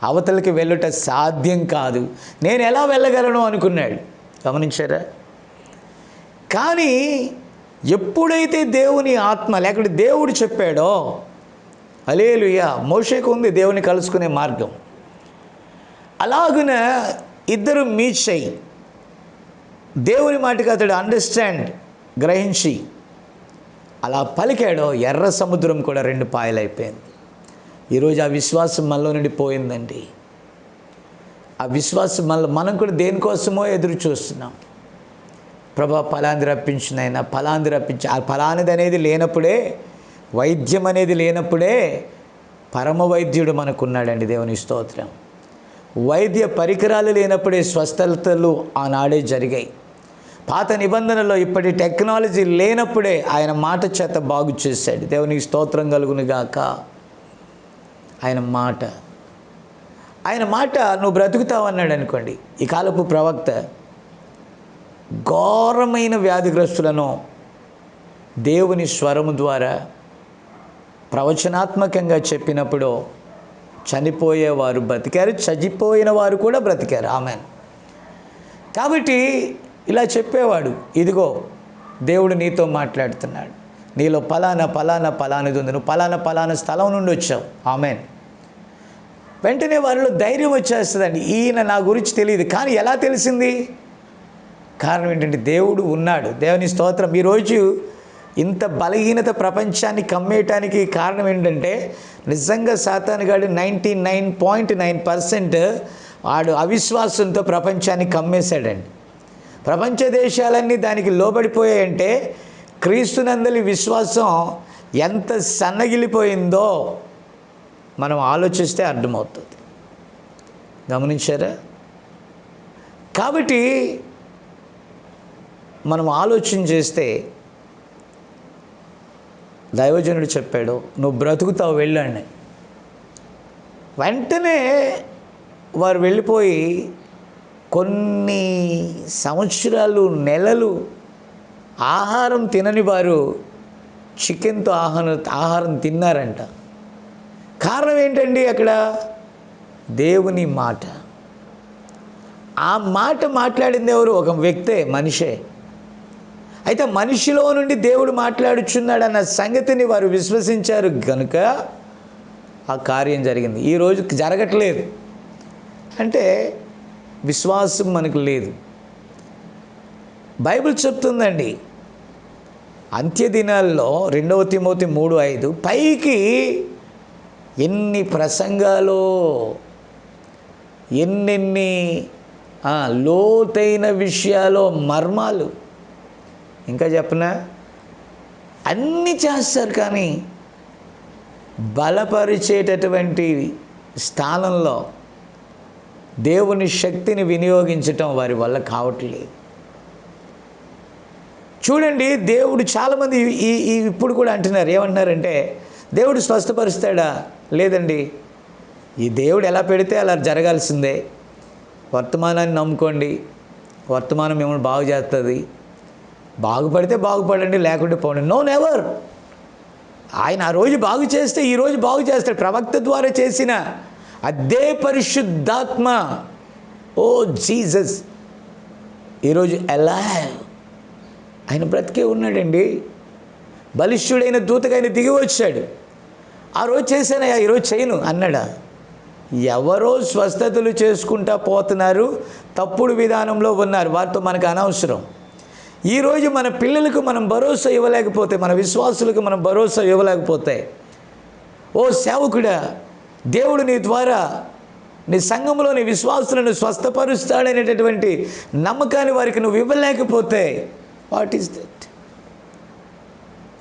అవతలకి వెళ్ళటం సాధ్యం కాదు, నేను ఎలా వెళ్ళగలను అనుకున్నాడు. గమనించారా? కానీ ఎప్పుడైతే దేవుని ఆత్మ లేకపోతే దేవుడు చెప్పాడో, హల్లెలూయా, మోషేకు ఉంది దేవుని కలుసుకునే మార్గం. అలాగున ఇద్దరు మీట్ అయ్యి దేవుని మాటకి అతడు గ్రహించి అలా పలికాడో, ఎర్ర సముద్రం కూడా 2 పాయలైపోయింది. ఈరోజు ఆ విశ్వాసం మనలో నుండి పోయిందండి. ఆ విశ్వాసం మనం కూడా దేనికోసమో ఎదురు చూస్తున్నాం. ప్రభా ఫలాంది రప్పించినైనా ఆ ఫలానిది అనేది లేనప్పుడే, వైద్యం అనేది లేనప్పుడే పరమ వైద్యుడు మనకున్నాడండి. దేవుని స్తోత్రం. వైద్య పరికరాలు లేనప్పుడే స్వస్థతలు ఆనాడే జరిగాయి. పాత నిబంధనలో ఇప్పటి టెక్నాలజీ లేనప్పుడే ఆయన మాట చేత బాగు చేశాడు. దేవునికి స్తోత్రం కలుగును గాక. ఆయన మాట నువ్వు బ్రతుకుతావు అన్నాడు అనుకోండి. ఈ కాలపు ప్రవక్త ఘోరమైన వ్యాధిగ్రస్తులను దేవుని స్వరము ద్వారా ప్రవచనాత్మకంగా చెప్పినప్పుడు చనిపోయేవారు బ్రతికారు, చనిపోయిన వారు కూడా బ్రతికారు. ఆమెన్. కాబట్టి ఇలా చెప్పేవాడు, ఇదిగో దేవుడు నీతో మాట్లాడుతున్నాడు, నీలో ఫలానది ఉంది, నువ్వు ఫలానా స్థలం నుండి వచ్చావు. ఆమెన్. వెంటనే వారిలో ధైర్యం వచ్చేస్తుందండి. ఈయన నా గురించి తెలియదు, కానీ ఎలా తెలిసింది? కారణం ఏంటంటే దేవుడు ఉన్నాడు. దేవుని స్తోత్రం. ఈరోజు ఇంత బలహీనత ప్రపంచాన్ని కమ్మేయటానికి కారణం ఏంటంటే నిజంగా సాతానుగాడు 99.9% వాడు అవిశ్వాసంతో ప్రపంచాన్ని కమ్మేశాడండి. ప్రపంచ దేశాలన్నీ దానికి లోబడిపోయాయంటే క్రీస్తునందలి విశ్వాసం ఎంత సన్నగిలిపోయిందో మనం ఆలోచిస్తే అర్థమవుతుంది. గమనించారా? కాబట్టి మనం ఆలోచన చేస్తే దైవజనుడు చెప్పాడు, నువ్వు బ్రతుకుతావు వెళ్ళండి. వెంటనే వారు వెళ్ళిపోయి కొన్ని సంవత్సరాలు, నెలలు ఆహారం తినని వారు చికెన్తో ఆహారం తిన్నారంట. కారణం ఏంటండి? అక్కడ దేవుని మాట. ఆ మాట మాట్లాడింది ఎవరు? ఒక వ్యక్తే, మనిషే. అయితే మనిషిలో నుండి దేవుడు మాట్లాడుచున్నాడన్న సంగతిని వారు విశ్వసించారు కనుక ఆ కార్యం జరిగింది. ఈరోజు జరగట్లేదు అంటే విశ్వాసం మనకు లేదు. బైబిల్ చెప్తుందండి, అంత్య దినాల్లో 2 తిమోతి 3:5 పైకి ఎన్ని ప్రసంగాలు, ఎన్నెన్ని లోతైన విషయాలు, మర్మాలు, ఇంకా చెప్పనా, అన్నీ చేస్తారు. కానీ బలపరిచేటటువంటి స్థానంలో దేవుని శక్తిని వినియోగించటం వారి వల్ల కావట్లేదు. చూడండి, దేవుడు చాలామంది ఇప్పుడు కూడా అంటున్నారు, ఏమంటున్నారంటే దేవుడు స్వస్థపరుస్తాడా? లేదండి, ఈ దేవుడు ఎలా పెడితే అలా జరగాల్సిందే. వర్తమానాన్ని నమ్ముకోండి, వర్తమానం మిమ్మల్ని బాగు చేస్తుంది, బాగుపడితే బాగుపడండి, లేకుంటే పోండి. No, never. ఆయన ఆ రోజు బాగు చేస్తే ఈరోజు బాగు చేస్తాడు. ప్రవక్త ద్వారా చేసిన అదే పరిశుద్ధాత్మ ఓ జీసస్ ఈరోజు ఎలా ఆయన బ్రతికే ఉన్నాడండి. బలిష్ఠుడైన దూతగా ఆయన దిగి వచ్చాడు. ఆ రోజు చేశానయ్యా, ఈరోజు చేయను అన్నాడా? ఎవరో స్వస్థతలు చేసుకుంటా పోతున్నారు, తప్పుడు విధానంలో ఉన్నారు, వారితో మనకు అనవసరం. ఈరోజు మన పిల్లలకు మనం భరోసా ఇవ్వలేకపోతే, మన విశ్వాసులకు మనం భరోసా ఇవ్వలేకపోతే, ఓ సేవకుడా, దేవుడు నీ ద్వారా నీ సంఘంలోని విశ్వాసులను స్వస్థపరుస్తాడనేటటువంటి నమ్మకాన్ని వారికి నువ్వు ఇవ్వలేకపోతే, వాట్ ఈస్ దట్?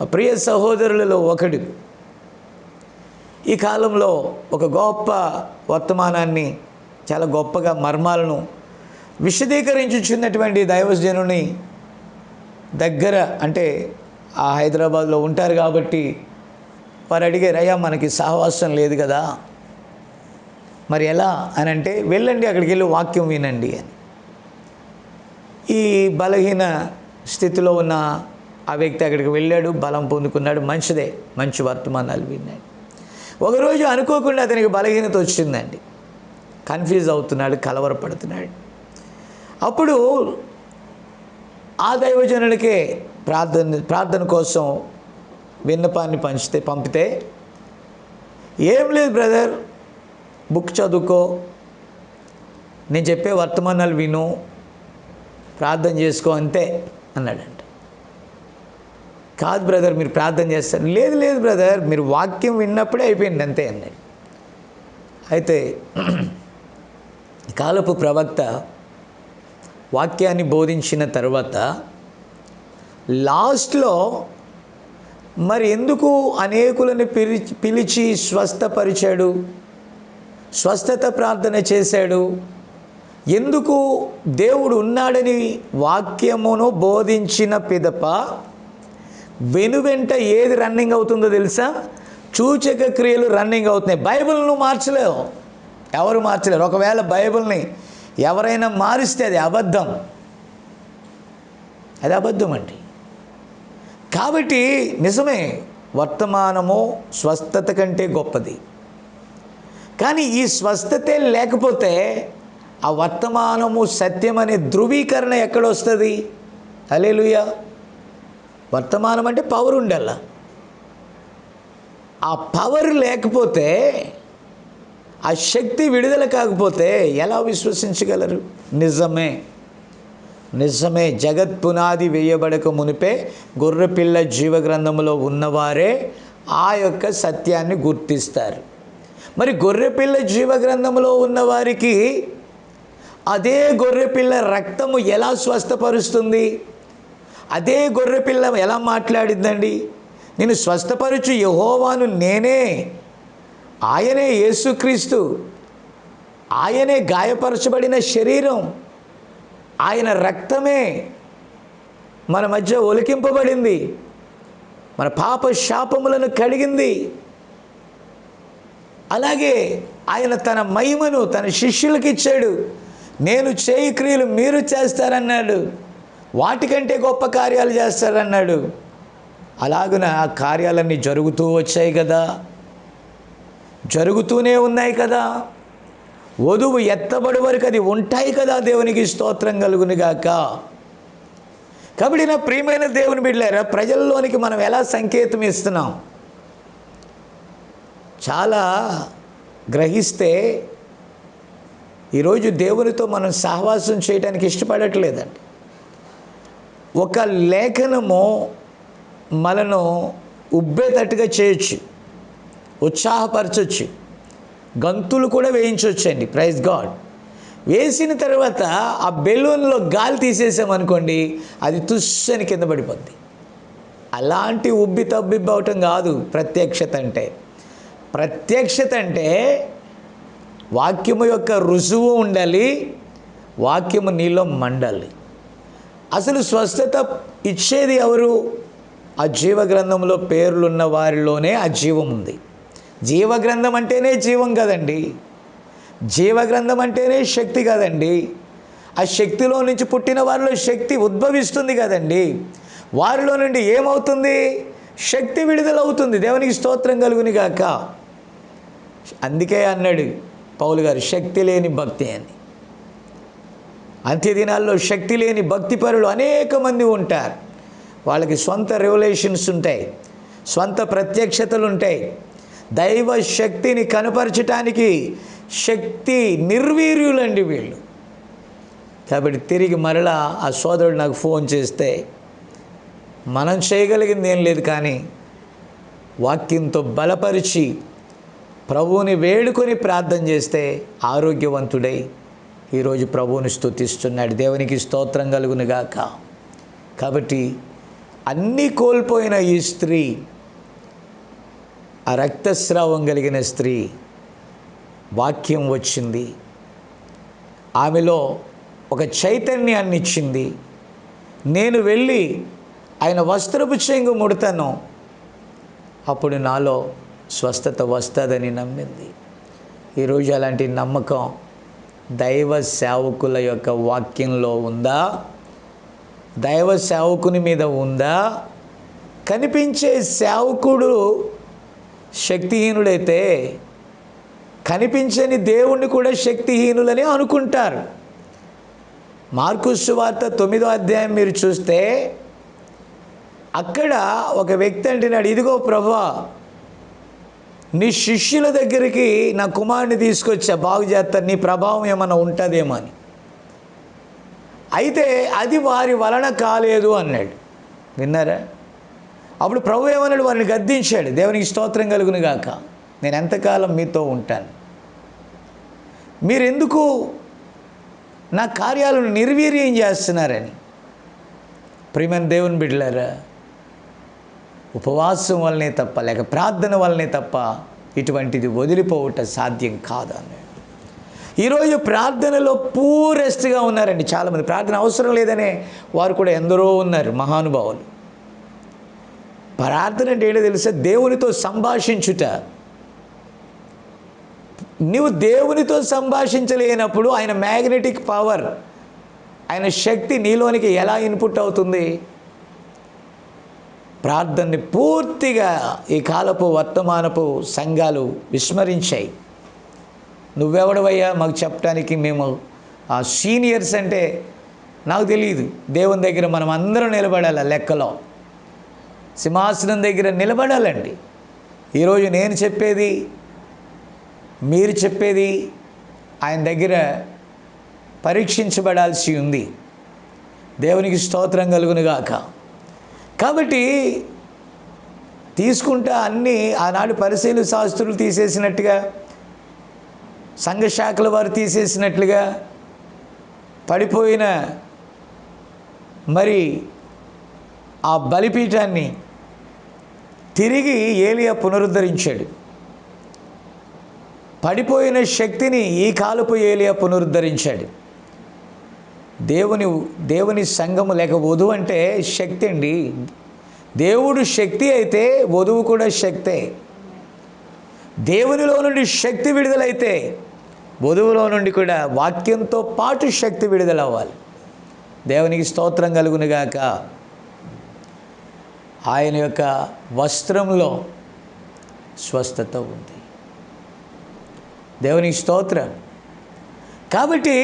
ఆ ప్రియ సహోదరులలో ఒకడు ఈ కాలంలో ఒక గొప్ప వర్తమానాన్ని, చాలా గొప్పగా మర్మాలను విశదీకరించుచున్నటువంటి దైవజనుని దగ్గర, అంటే ఆ హైదరాబాద్లో ఉంటారు కాబట్టి వారు అడిగారు, అయ్యా మనకి సహవాసం లేదు కదా, మరి ఎలా అని అంటే, వెళ్ళండి అక్కడికి వెళ్ళి వాక్యం వినండి అని. ఈ బలహీన స్థితిలో ఉన్న ఆ వ్యక్తి అక్కడికి వెళ్ళాడు, బలం పొందుకున్నాడు, మంచిదే, మంచి వర్తమానాలు విన్నాడు. ఒకరోజు అనుకోకుండా అతనికి బలహీనత వచ్చిందండి, కన్ఫ్యూజ్ అవుతున్నాడు, కలవరపడుతున్నాడు. అప్పుడు ఆ దైవజనుడికే ప్రార్థన కోసం విన్నపాన్ని పంపితే, ఏం లేదు బ్రదర్, బుక్ చదువుకో, నేను చెప్పే వర్తమానాలు విను, ప్రార్థన చేసుకో అంతే అన్నాడంట. కాదు బ్రదర్, మీరు ప్రార్థన చేస్తారు. లేదు లేదు బ్రదర్, మీరు వాక్యం విన్నప్పుడే అయిపోయింది అంతే అన్నాడు. అయితే కాలపు ప్రవక్త వాక్యాన్ని బోధించిన తర్వాత లాస్ట్లో మరి ఎందుకు అనేకులను పిలిచి స్వస్థపరిచాడు, స్వస్థత ప్రార్థన చేశాడు, ఎందుకు దేవుడు ఉన్నాడని వాక్యమును బోధించిన పిదప వెనువెంట ఏది రన్నింగ్ అవుతుందో తెలుసా? సూచక క్రియలు రన్నింగ్ అవుతున్నాయి. బైబిల్ను మార్చలేవు, ఎవరు మార్చలేరు. ఒకవేళ బైబిల్ని ఎవరైనా మారిస్తే అది అబద్ధం, అది అబద్ధం అండి. కాబట్టి నిజమే, వర్తమానము స్వస్థత కంటే గొప్పది. కానీ ఈ స్వస్థతే లేకపోతే ఆ వర్తమానము సత్యం అనే ధృవీకరణ ఎక్కడొస్తుంది? హల్లెలూయా. వర్తమానం అంటే పవర్ ఉండాల. ఆ పవర్ లేకపోతే, ఆ శక్తి విడుదల కాకపోతే ఎలా విశ్వసించగలరు? నిజమే, నిజమే. జగత్ పునాది వేయబడక మునిపే గొర్రెపిల్ల జీవగ్రంథంలో ఉన్నవారే ఆ యొక్క సత్యాన్ని గుర్తిస్తారు. మరి గొర్రెపిల్ల జీవగ్రంథంలో ఉన్నవారికి అదే గొర్రెపిల్ల రక్తము ఎలా స్వస్థపరుస్తుంది? అదే గొర్రెపిల్ల ఎలా మాట్లాడిద్దండి? నేను స్వస్థపరచు యెహోవాను నేనే, ఆయనే యేసుక్రీస్తు, ఆయనే గాయపరచబడిన శరీరం, ఆయన రక్తమే మన మధ్య ఒలికింపబడింది, మన పాప శాపములను కడిగింది. అలాగే ఆయన తన మహిమను తన శిష్యులకు ఇచ్చాడు. నేను చేయి క్రియలు మీరు చేస్తారన్నాడు, వాటికంటే గొప్ప కార్యాలు చేస్తారన్నాడు. అలాగున ఆ కార్యాలన్నీ జరుగుతూ వచ్చాయి కదా, జరుగుతూనే ఉన్నాయి కదా. వధువు ఎత్తబడి వరకు అది ఉంటాయి కదా. దేవునికి స్తోత్రం కలుగునుగాక. కాబట్టి నా ప్రియమైన దేవుని బిడ్డలారా, ప్రజల్లోనికి మనం ఎలా సంకేతం ఇస్తున్నాం? చాలా గ్రహిస్తే ఈరోజు దేవునితో మనం సహవాసం చేయడానికి ఇష్టపడట్లేదండి. ఒక లేఖనము మనను ఉబ్బేటట్టుగా చేయొచ్చు, ఉత్సాహపరచవచ్చు, గంతులు కూడా వేయించవచ్చండి. Praise God. వేసిన తర్వాత ఆ బెలూన్లో గాలి తీసేసామనుకోండి, అది తుస్సని కింద పడిపోద్ది. అలాంటి ఉబ్బి తబ్బిబ్బి అవటం కాదు ప్రత్యక్షత అంటే. ప్రత్యక్షత అంటే వాక్యము యొక్క రుజువు ఉండాలి, వాక్యము నీలో మండాలి. అసలు స్వస్థత ఇచ్చేది ఎవరు? ఆ జీవగ్రంథంలో పేర్లున్న వారిలోనే ఆ జీవం ఉంది. జీవగ్రంథం అంటేనే జీవం కదండి, జీవగ్రంథం అంటేనే శక్తి కదండి. ఆ శక్తిలో నుంచి పుట్టిన వారిలో శక్తి ఉద్భవిస్తుంది కదండి. వారిలో నుండి ఏమవుతుంది? శక్తి విడుదలవుతుంది. దేవునికి స్తోత్రం కలుగుని గాక. అందుకే అన్నాడు పౌలు గారు, శక్తి లేని భక్తి అని. అంత్యదినాల్లో శక్తి లేని భక్తిపరులు అనేక మంది ఉంటారు. వాళ్ళకి స్వంత రెవల్యూషన్స్ ఉంటాయి, స్వంత ప్రత్యక్షతలు ఉంటాయి. దైవ శక్తిని కనపరచటానికి శక్తి నిర్వీర్యులండి వీళ్ళు. కాబట్టి తిరిగి మరలా ఆ సోదరుడు నాకు ఫోన్ చేస్తే మనం చేయగలిగింది ఏం లేదు, కానీ వాక్యంతో బలపరిచి ప్రభువుని వేడుకొని ప్రార్థన చేస్తే ఆరోగ్యవంతుడై ఈరోజు ప్రభువుని స్తుతిస్తున్నాడు. దేవునికి స్తోత్రం కలుగును గాక. కాబట్టి అన్నీ కోల్పోయిన ఈ స్త్రీ, ఆ రక్తస్రావం కలిగిన స్త్రీ, వాక్యం వచ్చింది, ఆమెలో ఒక చైతన్యాన్ని ఇచ్చింది. నేను వెళ్ళి ఆయన వస్త్రపు చెంగు ముడతాను, అప్పుడు నాలో స్వస్థత వస్తుందని నమ్మింది. ఈరోజు అలాంటి నమ్మకం దైవ సేవకుల యొక్క వాక్యంలో ఉందా? దైవ సేవకుని మీద ఉందా? కనిపించే సేవకుడు శక్తిహీనుడైతే కనిపించని దేవుణ్ణి కూడా శక్తిహీనులని అనుకుంటారు. మార్కు సువార్త 9వ అధ్యాయం మీరు చూస్తే అక్కడ ఒక వ్యక్తి అంటున్నాడు, ఇదిగో ప్రభువా, నీ శిష్యుల దగ్గరికి నా కుమారుని తీసుకొచ్చా, బాగు చేస్తాను, నీ ప్రభావం ఏమైనా ఉంటుందేమో అని. అయితే అది వారి వలన కాలేదు అన్నాడు. విన్నారా? అప్పుడు ప్రభు ఏమన్నాడు? వారిని గద్దించాడు. దేవునికి స్తోత్రం కలుగును గాక. నేను ఎంతకాలం మీతో ఉంటాను, మీరెందుకు నా కార్యాలను నిర్వీర్యం చేస్తున్నారని. ప్రియమైన దేవుని బిడ్డలారా, ఉపవాసం వల్లనే తప్ప, లేక ప్రార్థన వల్లనే తప్ప ఇటువంటిది వదిలిపోవటం సాధ్యం కాదు అన్నాడు. ఈరోజు ప్రార్థనలో పూరెస్ట్గా ఉన్నారండి చాలామంది. ప్రార్థన అవసరం లేదనే వారు కూడా ఎందరో ఉన్నారు మహానుభావులు. ప్రార్థన అంటే ఏంటో తెలుసా? దేవునితో సంభాషించుట. నువ్వు దేవునితో సంభాషించలేనప్పుడు ఆయన మ్యాగ్నెటిక్ పవర్, ఆయన శక్తి నీలోనికి ఎలా ఇన్పుట్ అవుతుంది? ప్రార్థనని పూర్తిగా ఈ కాలపు వర్తమానపు సంఘాలు విస్మరించాయి. నువ్వెవడవయ్యా మాకు చెప్పడానికి? మేము ఆ సీనియర్స్ అంటే నాకు తెలియదు. దేవుని దగ్గర మనం అందరం నిలబడాలి, లెక్కలో సింహాసనం దగ్గర నిలబడాలండి. ఈరోజు నేను చెప్పేది, మీరు చెప్పేది ఆయన దగ్గర పరీక్షించబడాల్సి ఉంది. దేవునికి స్తోత్రం కలుగును గాక. కాబట్టి తీసుకుంటా అన్నీ ఆనాడు పరిశీలు శాస్త్రులు తీసేసినట్టుగా, సంఘ శాఖల వారు తీసేసినట్లుగా పడిపోయిన మరి ఆ బలిపీఠాన్ని తిరిగి ఏలియా పునరుద్ధరించాడు. పడిపోయిన శక్తిని ఈ కాలపు ఏలియా పునరుద్ధరించాడు. దేవుని సంఘము లేక వధువు అంటే శక్తి అండి. దేవుడు శక్తి అయితే వధువు కూడా శక్తే. దేవునిలో నుండి శక్తి విడుదలైతే వధువులో నుండి కూడా వాక్యంతో పాటు శక్తి విడుదలవ్వాలి. దేవునికి స్తోత్రం కలుగునుగాక. ఆయన యొక్క వస్త్రంలో స్వస్థత ఉంది. దేవునికి స్తోత్రం. కాబట్టి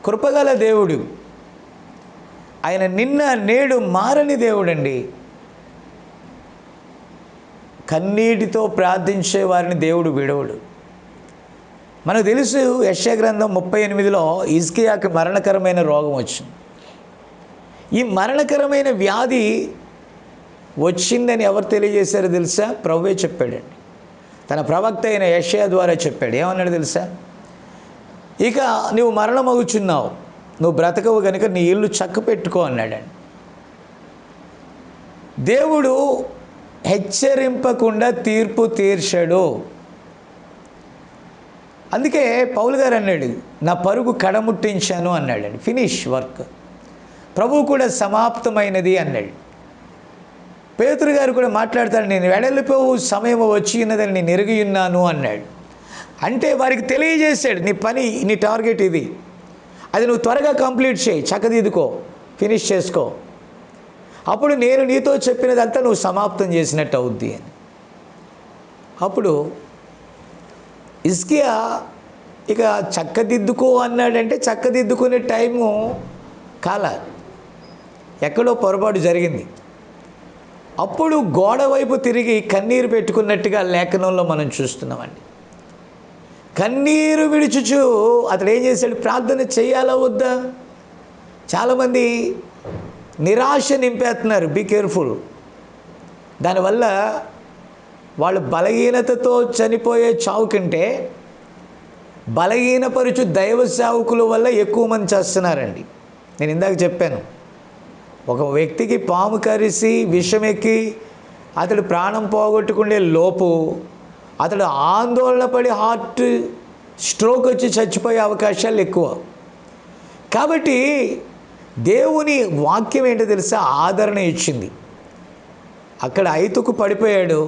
కృపగల దేవుడు ఆయన నిన్న నేడు మారని దేవుడండి. కన్నీటితో ప్రార్థించే వారిని దేవుడు విడవడు. మనకు తెలుసు యెషయా గ్రంథం 38లో హిజ్కియాకి మరణకరమైన రోగం వచ్చింది. ఈ మరణకరమైన వ్యాధి వచ్చిందని ఎవరు తెలియజేశారో తెలుసా? ప్రభువే చెప్పాడండి. తన ప్రవక్త అయిన యెషయా ద్వారా చెప్పాడు. ఏమన్నాడు తెలుసా? ఇక నువ్వు మరణమగుచున్నావు, నువ్వు బ్రతకవు కనుక నీ ఇల్లు చక్క పెట్టుకో అన్నాడండి. దేవుడు హెచ్చరింపకుండా తీర్పు తీర్చాడు. అందుకే పౌలు గారు అన్నాడు, నా పరుగు కడముట్టించాను అన్నాడండి. Finish work. ప్రభువు కూడా సమాప్తమైనది అన్నాడు. పేతురు గారు కూడా మాట్లాడతాడు, నేను వెడలిపోవు సమయం వచ్చి ఉన్నదని నేను ఎరిగి ఉన్నాను అన్నాడు. అంటే వారికి తెలియజేశాడు, నీ పని, నీ టార్గెట్ ఇది, అది నువ్వు త్వరగా కంప్లీట్ చేయి, చక్కదిద్దుకో, ఫినిష్ చేసుకో, అప్పుడు నేను నీతో చెప్పినదంతా నువ్వు సమాప్తం చేసినట్టు అవుద్ది అని. అప్పుడు హిజ్కియా ఇక చక్కదిద్దుకో అన్నాడంటే చక్కదిద్దుకునే టైము కాల, ఎక్కడో పొరపాటు జరిగింది. అప్పుడు గోడ వైపు తిరిగి కన్నీరు పెట్టుకున్నట్టుగా లేఖనంలో మనం చూస్తున్నామండి. కన్నీరు విడుచుచు అతడు ఏం చేశాడు? ప్రార్థన చేయాలా వద్దా? చాలామంది నిరాశ నింపేస్తున్నారు. Be careful. దానివల్ల వాళ్ళు బలహీనతతో చనిపోయే చావు కంటే బలహీనపరుచు దైవ సేవకుల వల్ల ఎక్కువ మంది చేస్తున్నారండి. నేను ఇందాక చెప్పాను, ఒక వ్యక్తికి పాము కరిసి విషమెక్కి అతడు ప్రాణం పోగొట్టుకునే లోపు అతడు ఆందోళన పడి హార్ట్ స్ట్రోక్ వచ్చి చచ్చిపోయే అవకాశాలు ఎక్కువ. కాబట్టి దేవుని వాక్యం ఏంటో తెలుసా? ఆదరణ ఇచ్చింది. అక్కడ ఐతుకు పడిపోయాడు,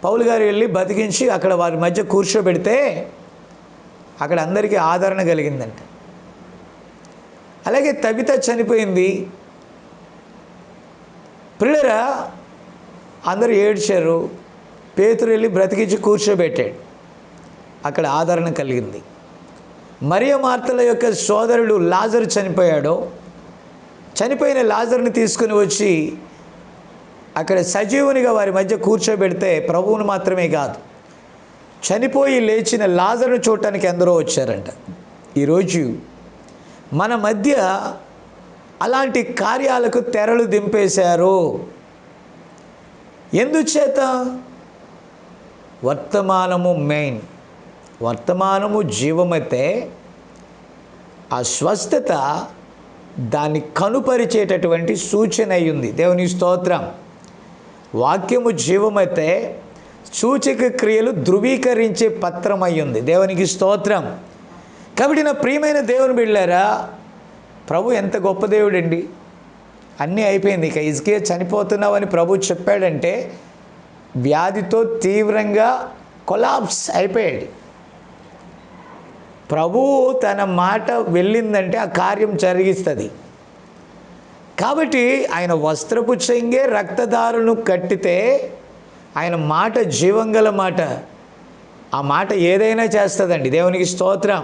పౌలు గారు వెళ్ళి బతికించి అక్కడ వారి మధ్య కూర్చోబెడితే అక్కడ అందరికీ ఆదరణ కలిగిందంట. అలాగే తబిత చనిపోయింది. ప్రియులారా, అందరూ ఏడ్చారు. పేతురు వెళ్ళి బ్రతికించి కూర్చోబెట్టాడు, అక్కడ ఆదరణ కలిగింది. మరియ మార్తల యొక్క సోదరుడు లాజరు చనిపోయాడు. చనిపోయిన లాజరుని తీసుకుని వచ్చి అక్కడ సజీవునిగా వారి మధ్య కూర్చోబెడితే ప్రభువును మాత్రమే కాదు, చనిపోయి లేచిన లాజరును చూడటానికి ఎందరో వచ్చారంట. ఈరోజు మన మధ్య అలాంటి కార్యాలకు తెరలు దింపేశారు. ఎందుచేత? వర్తమానము మెయిన్. వర్తమానము జీవమైతే ఆ స్వస్థత దాన్ని కనుపరిచేటటువంటి సూచన అయ్యింది. దేవుని స్తోత్రం. వాక్యము జీవమైతే సూచక క్రియలు ధృవీకరించే పత్రం అయ్యింది. దేవునికి స్తోత్రం. కాబట్టి నా ప్రియమైన దేవుని బిడ్డలారా, ప్రభు ఎంత గొప్ప దేవుడండి. అన్నీ అయిపోయింది. ఇక హిజ్కియా చనిపోతున్నావని ప్రభు చెప్పాడంటే వ్యాధితో తీవ్రంగా కొలాప్స్ అయిపోయాడు. ప్రభువు తన మాట వెళ్ళిందంటే ఆ కార్యం జరిగిస్తుంది. కాబట్టి ఆయన వస్త్రపు చెంగే రక్తదారును కట్టితే ఆయన మాట జీవంగల మాట. ఆ మాట ఏదైనా చేస్తుందండి. దేవునికి స్తోత్రం.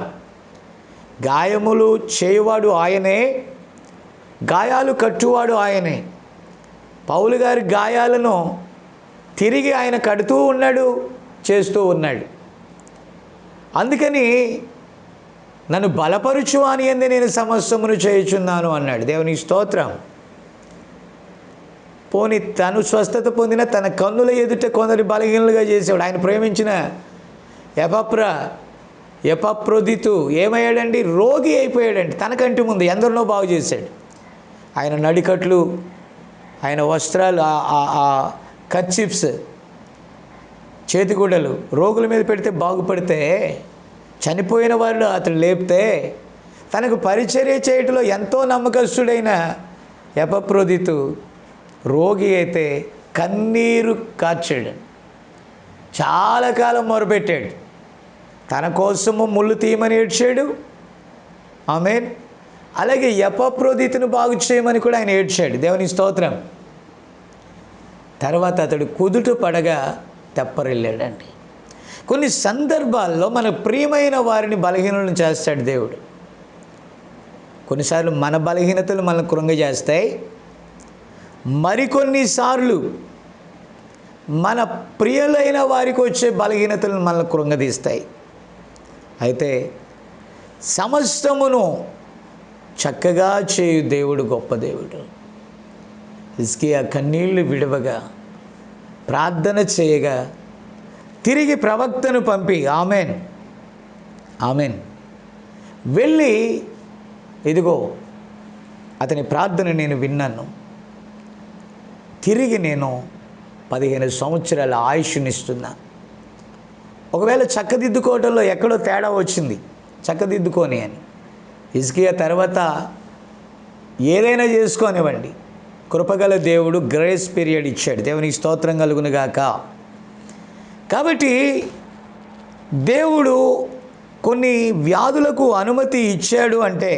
గాయములు చేయువాడు ఆయనే, గాయాలు కట్టువాడు ఆయనే. పౌలు గారి గాయాలను తిరిగి ఆయన కడుతూ ఉన్నాడు, చేస్తూ ఉన్నాడు. అందుకని నన్ను బలపరుచు అని అంది నేను సమస్తమును చేయుచున్నాను అన్నాడు. దేవునికి స్తోత్రం. పోని తను స్వస్థత పొందిన తన కన్నుల ఎదుట కొందరి బలహీనలుగా చేసేవాడు. ఆయన ప్రేమించిన ఎపప్రొదితు ఏమయ్యాడండి? రోగి అయిపోయాడండి. తనకంటి ముందు ఎందరినో బాగు చేశాడు. ఆయన నడికట్లు, ఆయన వస్త్రాలు, కర్చిప్స్, చేతిగుడ్డలు రోగుల మీద పెడితే బాగుపడితే, చనిపోయిన వాళ్ళు అతను లేపితే, తనకు పరిచర్య చేయటంలో ఎంతో నమ్మకస్తుడైన ఎపప్రొదితు రోగి అయితే కన్నీరు కార్చాడు. చాలా కాలం మొరపెట్టాడు. తన కోసము ముళ్ళు తీయమని ఏడ్చాడు. ఆమేన్. అలాగే ఎపప్రొదితును బాగు చేయమని కూడా ఆయన ఏడ్చాడు. దేవుని స్తోత్రం. తర్వాత అతడు కుదుట పడగా తెప్పరిల్లాడండి. కొన్ని సందర్భాల్లో మన ప్రియమైన వారిని బలహీనలను చేస్తాడు దేవుడు. కొన్నిసార్లు మన బలహీనతలు మనల్ని కృంగజేస్తాయి. మరికొన్నిసార్లు మన ప్రియులైన వారికి వచ్చే బలహీనతలను మనల్ని కృంగదీస్తాయి. అయితే సమస్తమును చక్కగా చేయు దేవుడు గొప్ప దేవుడు. హిజ్కియా కన్నీళ్లు విడవగా, ప్రార్థన చేయగా, తిరిగి ప్రవక్తను పంపి ఆమెన్ ఆమెన్ వెళ్ళి, ఇదిగో అతని ప్రార్థన నేను విన్నాను, తిరిగి నేను 15 సంవత్సరాల ఆయుష్నిస్తున్నా. ఒకవేళ చక్కదిద్దుకోవడంలో ఎక్కడో తేడా వచ్చింది, చక్కదిద్దుకొని అని. హిజ్కియా తర్వాత ఏదైనా చేసుకోనివ్వండి, కృపగల దేవుడు గ్రేస్ పీరియడ్ ఇచ్చాడు. దేవునికి స్తోత్రం కలుగునుగాక. కాబట్టి దేవుడు కొన్ని వ్యాధులకు అనుమతి ఇచ్చాడు అంటే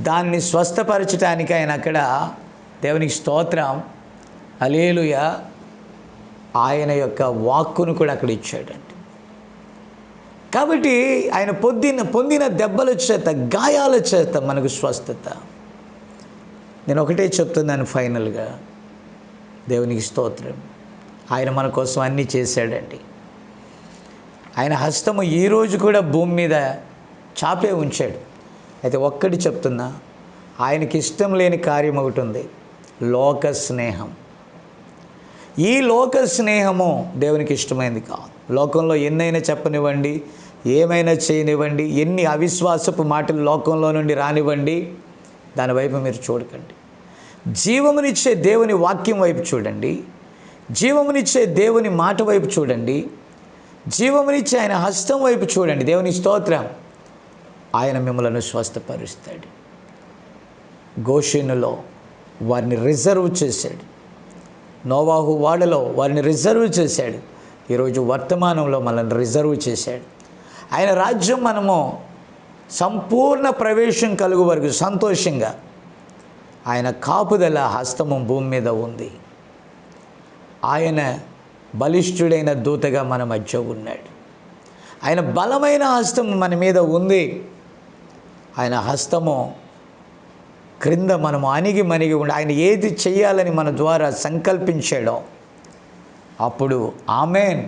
దాన్ని స్వస్థపరచడానికి ఆయన అక్కడ, దేవునికి స్తోత్రం, హల్లెలూయా, ఆయన యొక్క వాక్కును కూడా అక్కడ ఇచ్చాడండి. కాబట్టి ఆయన పొందిన దెబ్బల చేత, గాయాల చేత మనకు స్వస్థత. నేను ఒకటే చెప్తున్నాను ఫైనల్గా, దేవునికి స్తోత్రం. ఆయన మన కోసం అన్నీ చేశాడండి. ఆయన హస్తము ఈరోజు కూడా భూమి మీద చాపే ఉంచాడు. అయితే ఒక్కటి చెప్తున్నా, ఆయనకి ఇష్టం లేని కార్యం ఒకటి ఉంది, లోక స్నేహం. ఈ లోక స్నేహము దేవునికి ఇష్టమైంది కాదు. లోకంలో ఎన్నైనా చెప్పనివ్వండి, ఏమైనా చేయనివ్వండి, ఎన్ని అవిశ్వాసపు మాటలు లోకంలో నుండి రానివ్వండి, దానివైపు మీరు చూడకండి. జీవమునిచ్చే దేవుని వాక్యం వైపు చూడండి, జీవమునిచ్చే దేవుని మాట వైపు చూడండి, జీవమునిచ్చే ఆయన హస్తం వైపు చూడండి. దేవుని స్తోత్రం. ఆయన మిమ్మలను స్వస్థపరుస్తాడు. గోషెనులో వారిని రిజర్వ్ చేశాడు, నోవాహు వాడలో వారిని రిజర్వ్ చేశాడు. ఈరోజు వర్తమానంలో మనల్ని రిజర్వ్ చేశాడు. ఆయన రాజ్యం మనము సంపూర్ణ ప్రవేశం కలుగు వరకు సంతోషంగా ఆయన కాపుదల హస్తము భూమి మీద ఉంది. ఆయన బలిష్ఠుడైన దూతగా మన మధ్య ఉన్నాడు. ఆయన బలమైన హస్తము మన మీద ఉంది. ఆయన హస్తము క్రింద మనము అణిగి మణిగి ఉండి, ఆయన ఏది చెయ్యాలని మన ద్వారా సంకల్పించాడో అప్పుడు ఆమేన్,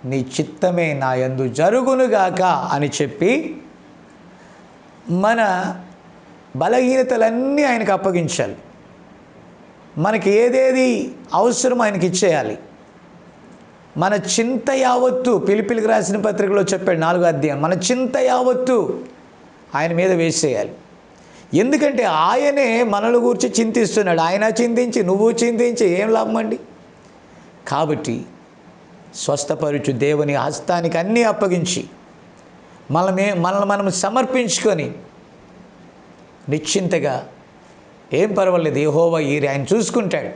నీ చిత్తమే నా యందు జరుగునుగాక అని చెప్పి మన బలహీనతలన్నీ ఆయనకు అప్పగించాలి. మనకి ఏదేది అవసరం ఆయనకి ఇచ్చేయాలి. మన చింత యావత్తు, పిలిపిలికి రాసిన పత్రికలో చెప్పాడు 4వ అధ్యాయం, మన చింత యావత్తు ఆయన మీద వేసేయాలి. ఎందుకంటే ఆయనే మనల గురించి చింతిస్తున్నాడు. ఆయన చింతించి నువ్వు చింతించి ఏం లాభం అండి? కాబట్టి స్వస్థపరుచు దేవుని హస్తానికి అన్నీ అప్పగించి మనల్ని మనం సమర్పించుకొని నిశ్చింతగా, ఏం పర్వాలేదు, యెహోవా ఆయన చూసుకుంటాడు.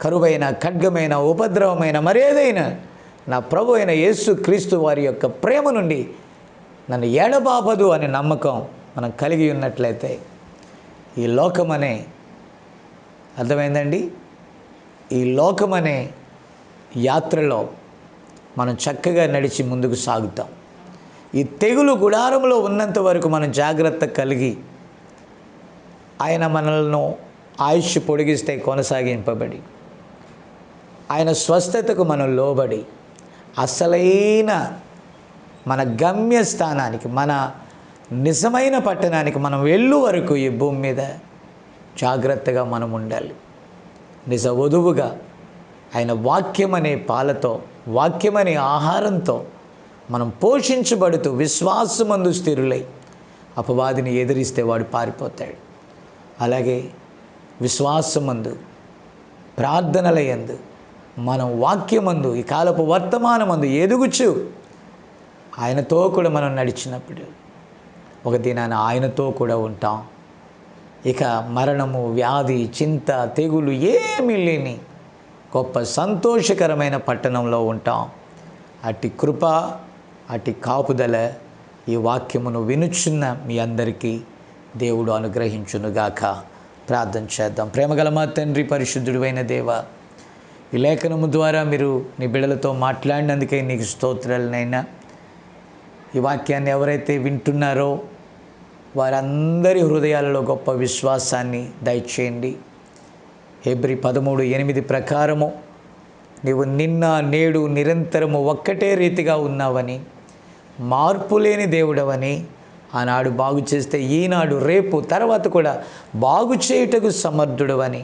కరువైన, ఖడ్గమైన, ఉపద్రవమైన మరేదైనా నా ప్రభు అయిన యేసు క్రీస్తు వారి యొక్క ప్రేమ నుండి నన్ను ఎడబాపదు అనే నమ్మకం మనం కలిగి ఉన్నట్లయితే ఈ లోకమనే, అర్థమైందండి, ఈ లోకమనే యాత్రలో మనం చక్కగా నడిచి ముందుకు సాగుతాం. ఈ తెగులు గుడారంలో ఉన్నంత వరకు మనం జాగ్రత్త కలిగి ఆయన మనల్ని ఆయుష్ పొడిగిస్తే కొనసాగింపబడి, ఆయన స్వస్థతకు మనం లోబడి అసలైన మన గమ్యస్థానానికి, మన నిజమైన పట్టణానికి మనం వెళ్ళు వరకు ఈ భూమి మీద జాగ్రత్తగా మనం ఉండాలి. నిజ వధువుగా ఆయన వాక్యమనే పాలతో, వాక్యమనే ఆహారంతో మనం పోషించబడుతూ విశ్వాసమందు స్థిరులై అపవాదిని ఎదిరిస్తే వాడు పారిపోతాడు. అలాగే విశ్వాసమందు, ప్రార్థనల యందు, మనం వాక్యమందు, ఈ కాలపు వర్తమానమందు ఎదుగుచు ఆయనతో కూడా మనం నడిచినప్పుడు ఒక దినాన ఆయనతో కూడా ఉంటాం. ఇక మరణము, వ్యాధి, చింత, తెగులు ఏమీ లేని గొప్ప సంతోషకరమైన పట్టణంలో ఉంటాం. అట్టి కృప, అట్టి కాపుదల ఈ వాక్యమును వినుచున్న మీ అందరికీ దేవుడు అనుగ్రహించునుగాక. ప్రార్థన చేద్దాం. ప్రేమగల మా తండ్రి, పరిశుద్ధుడైన దేవ, ఈ లేఖనము ద్వారా మీరు నీ బిడ్డలతో మాట్లాడినందుకే నీకు స్తోత్రాలనైనా. ఈ వాక్యాన్ని ఎవరైతే వింటున్నారో వారందరి హృదయాలలో గొప్ప విశ్వాసాన్ని దయచేయండి. హెబ్రీ 13:8 ప్రకారము నీవు నిన్న, నేడు, నిరంతరము ఒక్కటే రీతిగా ఉన్నావని, మార్పు లేని దేవుడవని, ఆనాడు బాగు చేస్తే ఈనాడు, రేపు, తర్వాత కూడా బాగు చేయుటకు సమర్థుడవని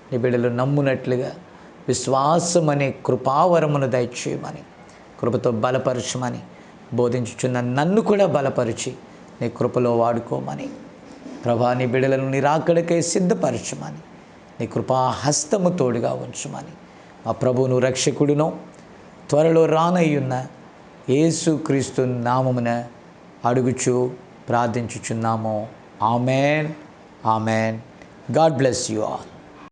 నీ బిడ్డలు నమ్మునట్లుగా విశ్వాసం అనే కృపావరమును దయచేయమని, కృపతో బలపరచమని, బోధించుచున్న నన్ను కూడా బలపరిచి నీ కృపలో వాడుకోమని, ప్రభా నీ బిడ్డలను నీ రాకడకై సిద్ధపరచమని, నీ కృపా హస్తము తోడుగా ఉంచమని, మా ప్రభువును రక్షకుడును త్వరలో రానయ్యున్న యేసుక్రీస్తు నామమున అడుగుచు ప్రార్థించుచున్నాము. Amen, amen. God bless you all.